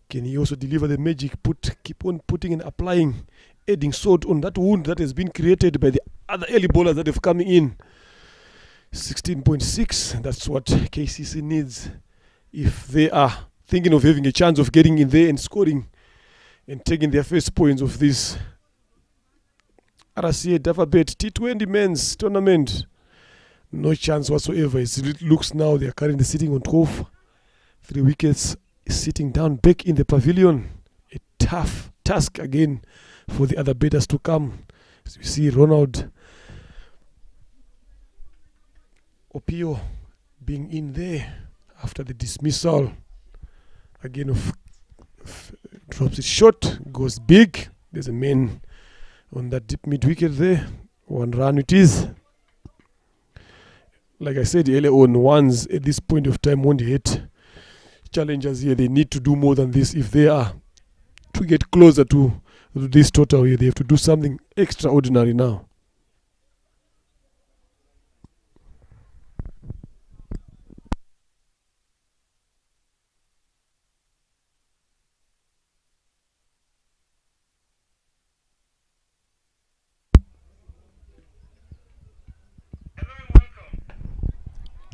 Can he also deliver the magic? Keep on putting and applying, adding salt on that wound that has been created by the other early bowlers that have coming in. 16.6, that's what KCC needs if they are thinking of having a chance of getting in there and scoring and taking their first points of this RCA Davabet T20 men's tournament. No chance whatsoever. It looks now they are currently sitting on 12. 3 wickets, sitting down back in the pavilion. A tough task again for the other batters to come. As we see Ronald Opio being in there after the dismissal again of drops it short, goes big. There's a man on that deep mid wicket there. 1 run it is. Like I said earlier on, ones at this point of time won't hit challengers here. They need to do more than this if they are to get closer to this total here. They have to do something extraordinary now.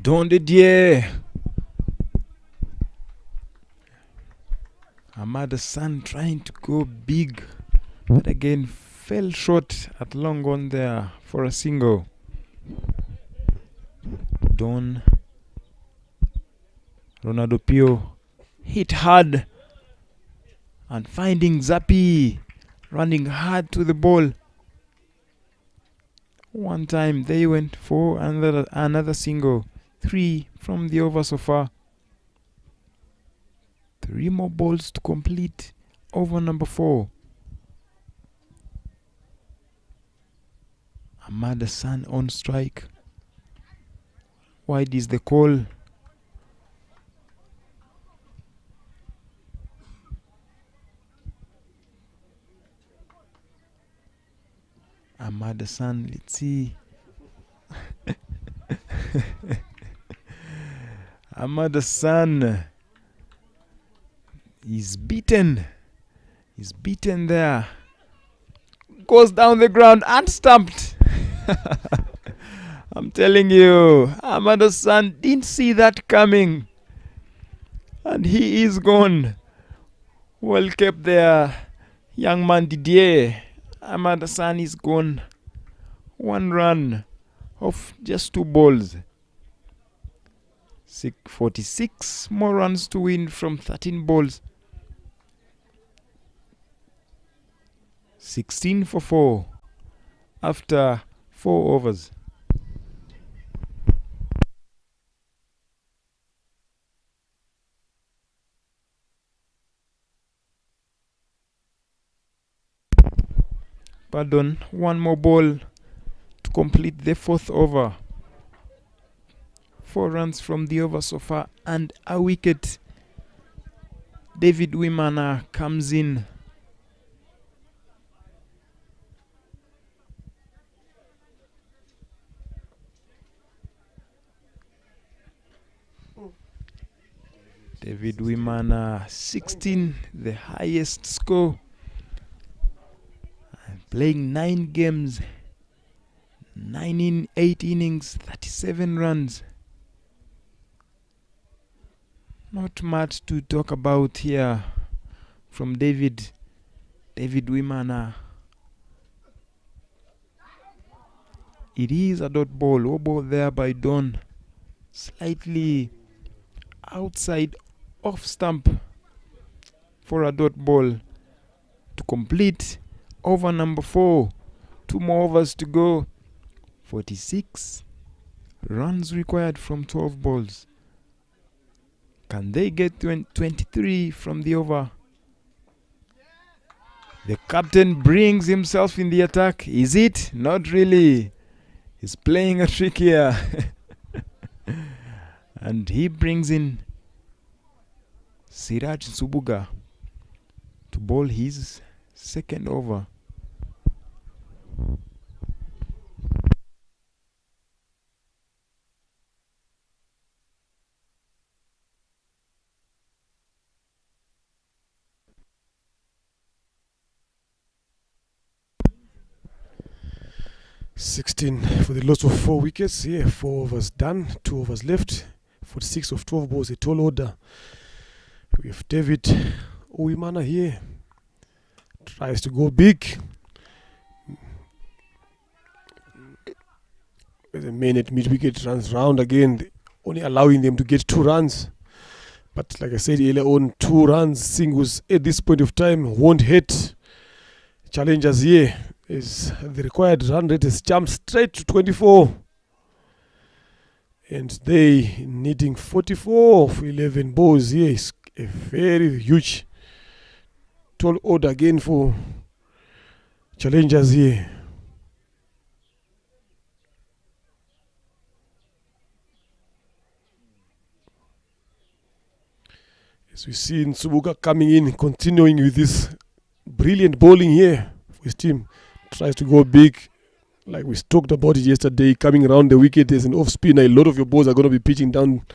Don Didier. Ahmad Hassan trying to go big, but again fell short at long on there for a single. Don Ronaldo Pio hit hard and finding Zappi running hard to the ball. One time they went for another single. 3 from the over so far. 3 more balls to complete over number 4. Ahmad Hassan on strike. Wide is the call. Ahmad Hassan, let's see. Ahmad Hassan is beaten. He's beaten there. Goes down the ground and stumped. I'm telling you, Ahmad Hassan didn't see that coming. And he is gone. Well kept there, young man Didier. Ahmad Hassan is gone. 1 run of just 2 balls. 46 more runs to win from 13 balls. 16 for 4 after 4 overs. Pardon, one more ball to complete the fourth over. 4 runs from the over so far and a wicket. David Wimana comes in. David Wimana, 16, the highest score. Playing 9 games, 9 in 8 innings, 37 runs. Not much to talk about here from David Wimana. It is a dot ball. Oh, ball there by Don. Slightly outside off stump for a dot ball to complete over number 4. 2 more overs to go. 46 runs required from 12 balls. Can they get 23 from the over? The captain brings himself in the attack. Is it? Not really. He's playing a trick here. And he brings in Siraj Subuga to bowl his second over. $16 for the loss of 4 wickets. 4 overs done, 2 overs left. 46 of 12 balls, a tall order. We have David Wimana here. Tries to go big. As a man at mid-wicket runs round again, only allowing them to get 2 runs. But like I said earlier on, 2 runs, singles at this point of time won't hit. Challengers here is the required run rate has jumped straight to 24. And they needing 44 for 11 balls here is a very huge tall order again for challengers here. As we see Nsubuga coming in, continuing with this brilliant bowling here for his team. Tries to go big, like we talked about it yesterday, coming around the wicket as an off spinner. A lot of your balls are going to be pitching down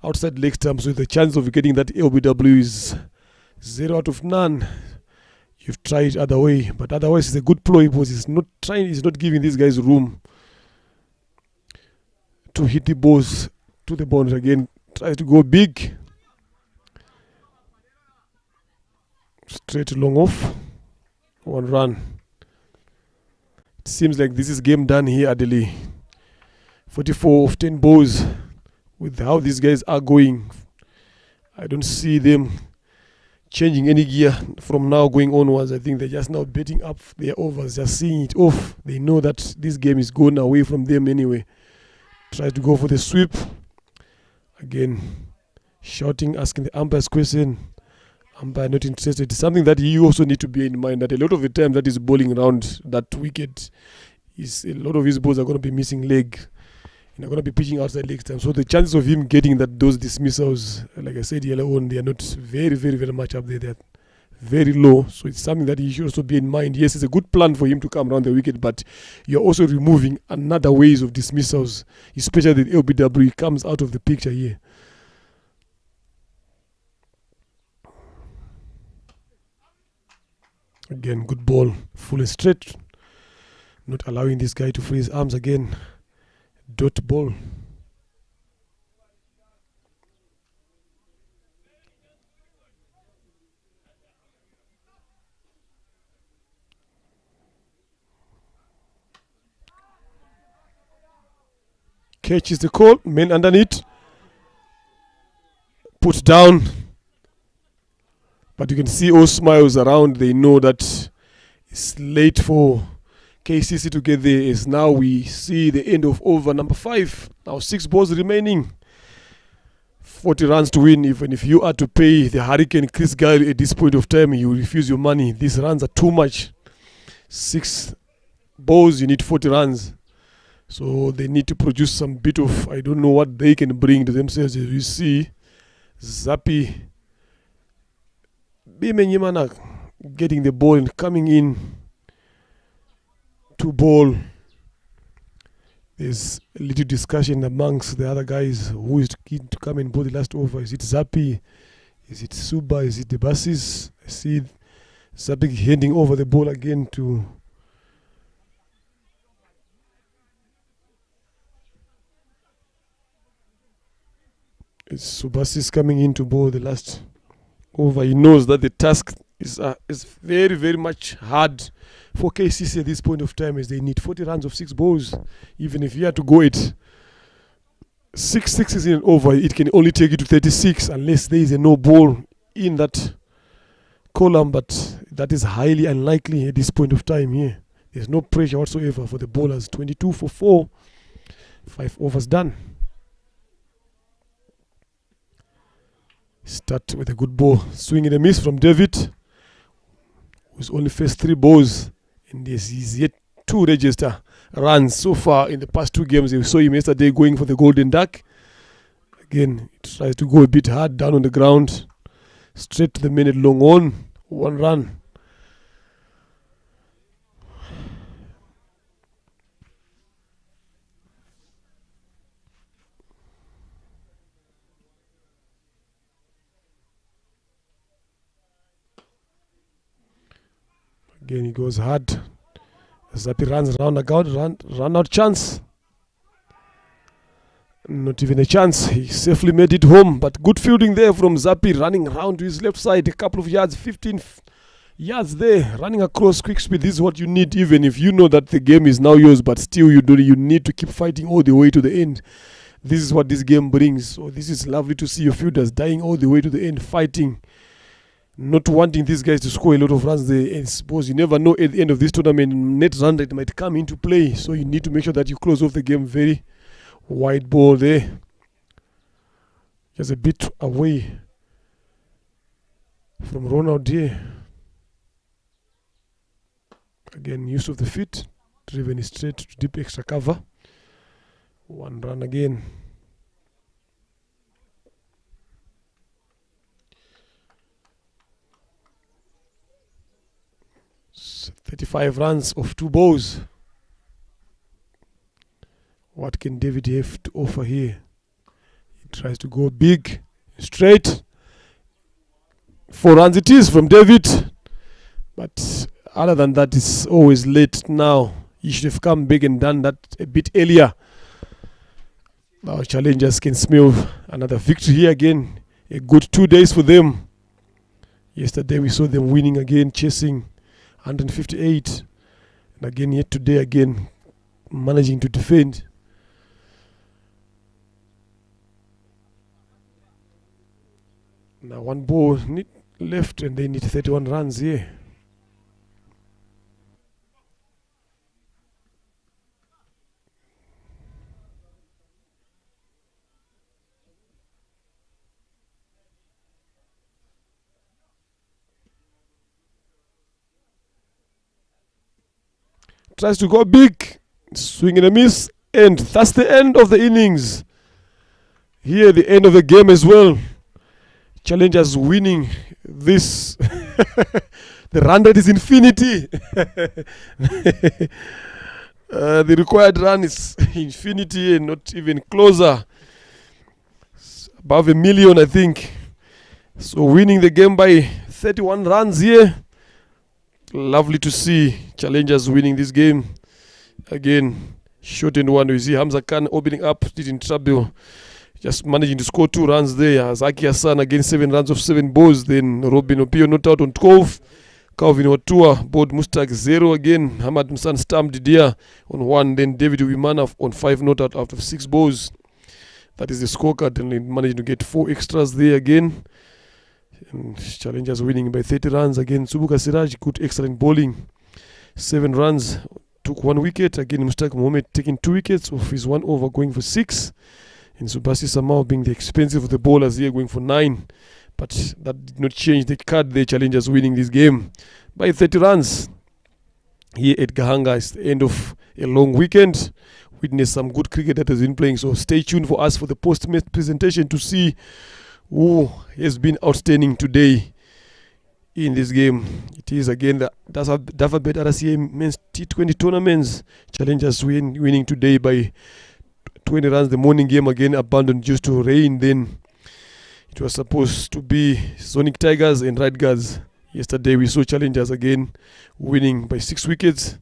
outside leg stump, so the chance of getting that LBW is 0 out of none. You've tried other way, but otherwise it's a good ploy because he's not giving these guys room to hit the balls to the boundary again. Tries to go big, straight long off, 1 run. It seems like this is game done here, Adeli. 44 of 10 balls. With how these guys are going, I don't see them changing any gear from now going onwards. I think they're just now betting up their overs, just seeing it off. They know that this game is going away from them anyway. Try to go for the sweep. Again, shouting, asking the umpires question. Umpire not interested. Something that you also need to bear in mind, that a lot of the time that is bowling around that wicket, is a lot of his balls are going to be missing leg. And are going to be pitching outside leg time. So the chances of him getting those dismissals, like I said earlier on, they are not very, very, very much up there. They're very low. So it's something that he should also bear in mind. Yes, it's a good plan for him to come around the wicket, but you're also removing another ways of dismissals, especially the LBW comes out of the picture here. Again, good ball, full and straight. Not allowing this guy to free his arms again. Dot ball. Catch is the call. Men underneath. Put down. But you can see all smiles around. They know that it's late for KCC to get there. As now we see the end of over number 5. Now 6 balls remaining. 40 runs to win. Even if you are to pay the Hurricane Chris Gale at this point of time, you refuse your money. These runs are too much. 6 balls, you need 40 runs. So they need to produce some bit of, I don't know what they can bring to themselves. As you see, Zapi Bimenyimana getting the ball and coming in to bowl. There's a little discussion amongst the other guys who is keen to come and bowl the last over. Is it Zapi? Is it Suba? Is it the Basis? I see Zapi handing over the ball again to Subasis coming in to bowl the last over. He knows that the task is very, very much hard for KCC at this point of time, as they need 40 runs of 6 balls. Even if you had to go it 6 sixes in an over, it can only take you to 36 unless there is a no ball in that column, but that is highly unlikely at this point of time here. There's no pressure whatsoever for the bowlers. 22 for 4, 5 overs done. Start with a good ball. Swing and a miss from David, who's only faced 3 balls, and he's yet to register runs so far in the past 2 games. We saw him yesterday going for the golden duck. Again, he tries to go a bit hard down on the ground. Straight to the minute long on. 1 run. Again, he goes hard. Zapi runs run out chance. Not even a chance. He safely made it home, but good fielding there from Zapi, running around to his left side, a couple of yards, 15 yards there, running across quick speed. This is what you need, even if you know that the game is now yours, but still you need to keep fighting all the way to the end. This is what this game brings. So this is lovely to see your fielders dying all the way to the end, fighting, not wanting these guys to score a lot of runs there. And suppose you never know at the end of this tournament, net run rate might come into play. So you need to make sure that you close off the game very wide ball there. Just a bit away from Ronald here. Again, use of the feet, driven straight to deep extra cover. 1 run again. So 35 runs of 2 balls. What can David have to offer here? He tries to go big, straight. 4 runs it is from David. But other than that, it's always late now. He should have come big and done that a bit earlier. Our challengers can smell another victory here again. A good 2 days for them. Yesterday we saw them winning again, chasing 158. And again, yet today again, managing to defend. Now 1 ball left and they need 31 runs here. Tries to go big, swing and a miss, and that's the end of the innings. Here, the end of the game as well. Challengers winning this. The run rate is infinity. The required run is infinity and not even closer. It's above 1 million, I think. So winning the game by 31 runs here. Lovely to see challengers winning this game. Again, short and one. We see Hamza Khan opening up, didn't trouble. Just managing to score 2 runs there. Zaki Hassan again 7 runs of 7 balls. Then Robin Opio not out on 12. Calvin Watua, Bod Mustag 0 again. Hamad Musan stamped Didia on 1. Then David Wimana on 5 not out after 6 balls. That is the scorecard, and managing to get 4 extras there again. And challengers winning by 30 runs. Again, Subuka Siraj, good excellent bowling. 7 runs, took 1 wicket. Again, Mustaq Mohammed taking 2 wickets of his 1 over, going for 6. And Subasi Samau being the expensive of the bowlers here, going for 9. But that did not change the card. The challengers winning this game by 30 runs. here at Gahanga. It's the end of a long weekend. Witness some good cricket that has been playing. So stay tuned for us for the post-match presentation to see who has been outstanding today in this game. It is again the Dafabet RCA Men's T20 tournaments. Challengers winning today by 20 runs. The morning game again abandoned due to rain. Then it was supposed to be Sonic Tigers and Right Guards. Yesterday we saw Challengers again winning by 6 wickets,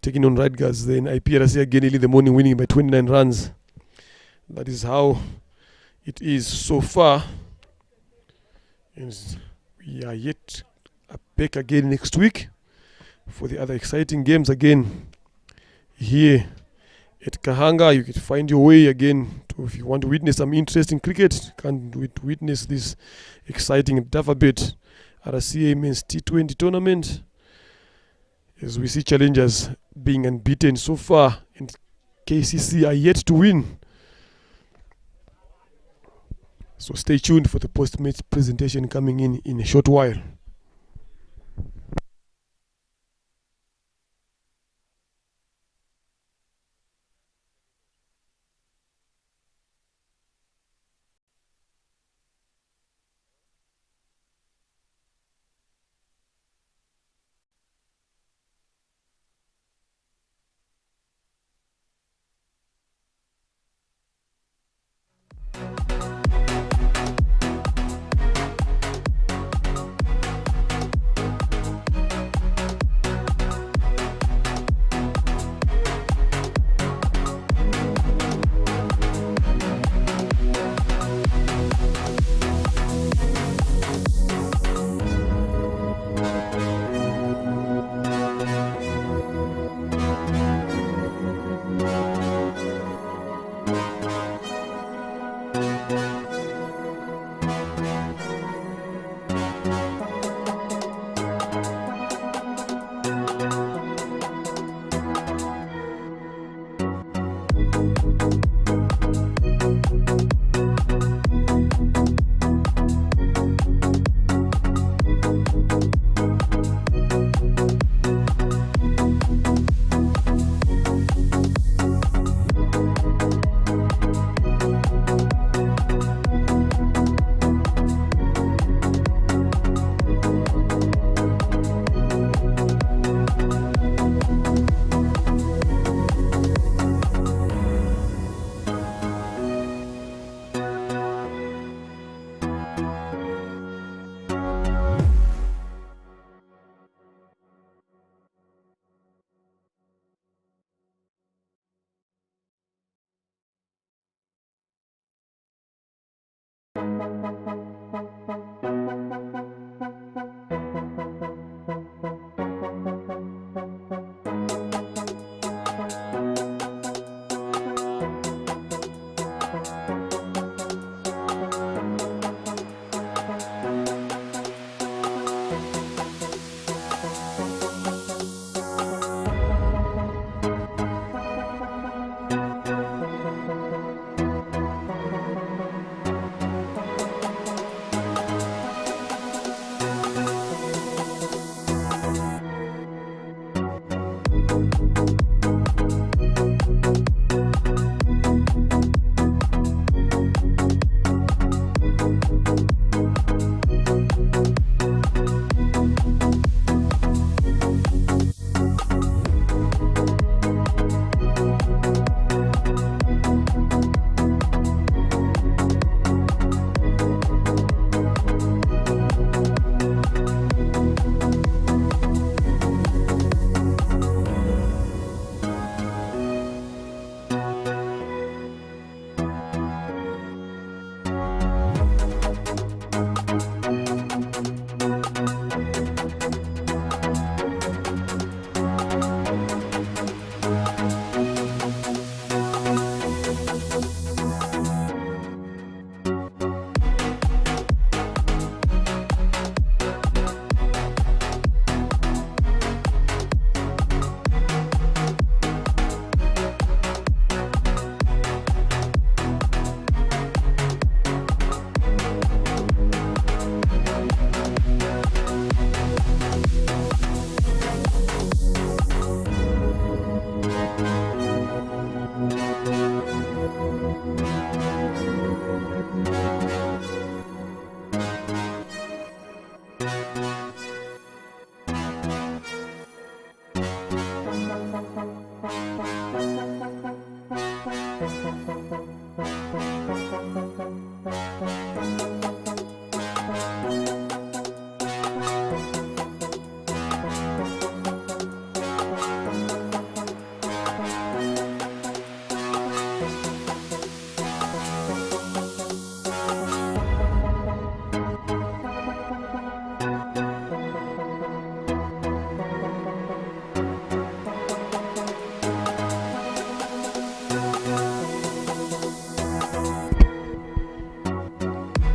taking on Right Guards. Then IPRC again early in the morning winning by 29 runs. That is how it is so far. And we are yet back again next week for the other exciting games again here at Gahanga. You can find your way again to, if you want to witness some interesting cricket, can witness this exciting Dafabet RCA Men's T20 tournament, as we see Challengers being unbeaten so far and KCC are yet to win. So stay tuned for the post-match presentation coming in a short while.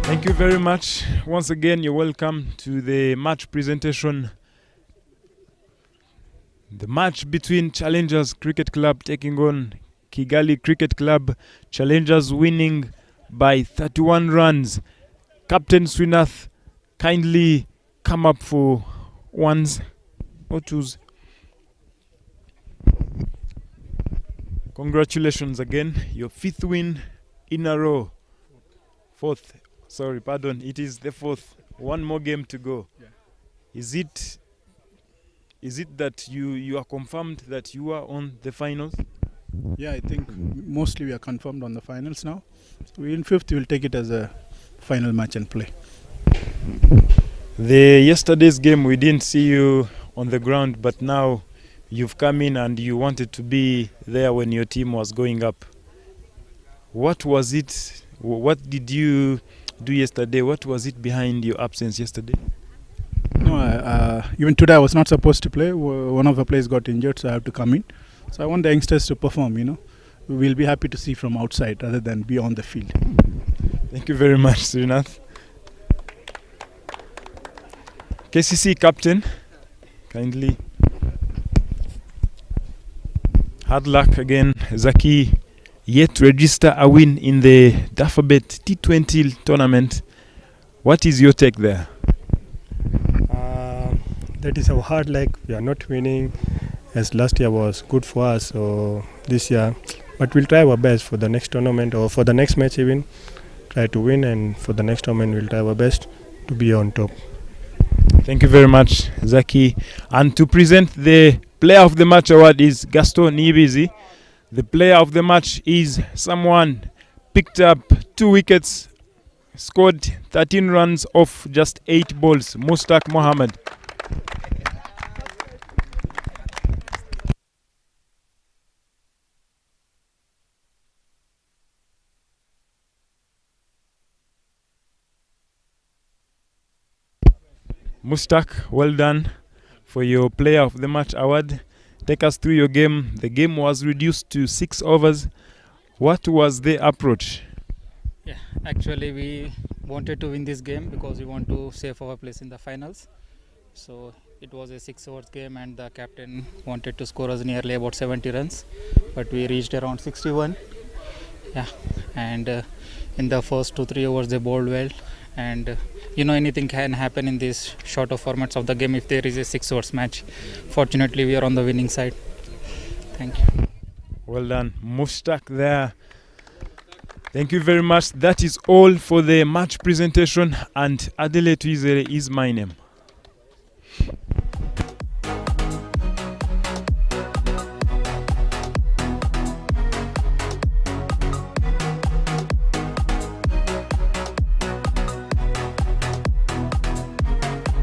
Thank you very much. Once again, you're welcome to the match presentation. The match between Challengers Cricket Club taking on Kigali Cricket Club. Challengers winning by 31 runs. Captain Srinath, kindly come up for ones or twos. Congratulations again. Your 5th win in a row. 4th. Sorry, pardon. It is the 4th. One more game to go. Yeah. Is it that you are confirmed that you are on the finals? Yeah, I think mostly we are confirmed on the finals now. So in 5th, we'll take it as a final match and play. The yesterday's game, we didn't see you on the ground, but now you've come in and you wanted to be there when your team was going up. What was it? What did you do yesterday? What was it behind your absence yesterday? No, even today I was not supposed to play. One of the players got injured, so I have to come in. So I want the youngsters to perform, We'll be happy to see from outside rather than be on the field. Thank you very much, Srinath. KCC captain, kindly. Hard luck again, Zaki. Yet register a win in the Dafabet T20 tournament. What is your take there? That is our hard luck. We are not winning, as last year was good for us. So this year, but we'll try our best for the next tournament or for the next match even. Try to win, and for the next tournament we'll try our best to be on top. Thank you very much, Zaki. And to present the Player of the Match award is Gaston Niyibizi. The player of the match is someone picked up 2 wickets, scored 13 runs off just 8 balls, Mustak Mohammed. Mustak, well done for your Player of the Match award. Take us through your game. The game was reduced to 6 overs. What was the approach? Yeah, actually we wanted to win this game because we want to save our place in the finals. So it was a 6 overs game and the captain wanted to score us nearly about 70 runs. But we reached around 61. Yeah, and in the first 2-3 overs they bowled well. And anything can happen in these shorter formats of the game if there is a 6 overs match. Fortunately, we are on the winning side. Thank you. Well done, Mustak there. Thank you very much. That is all for the match presentation, and Adele Tuizere is my name.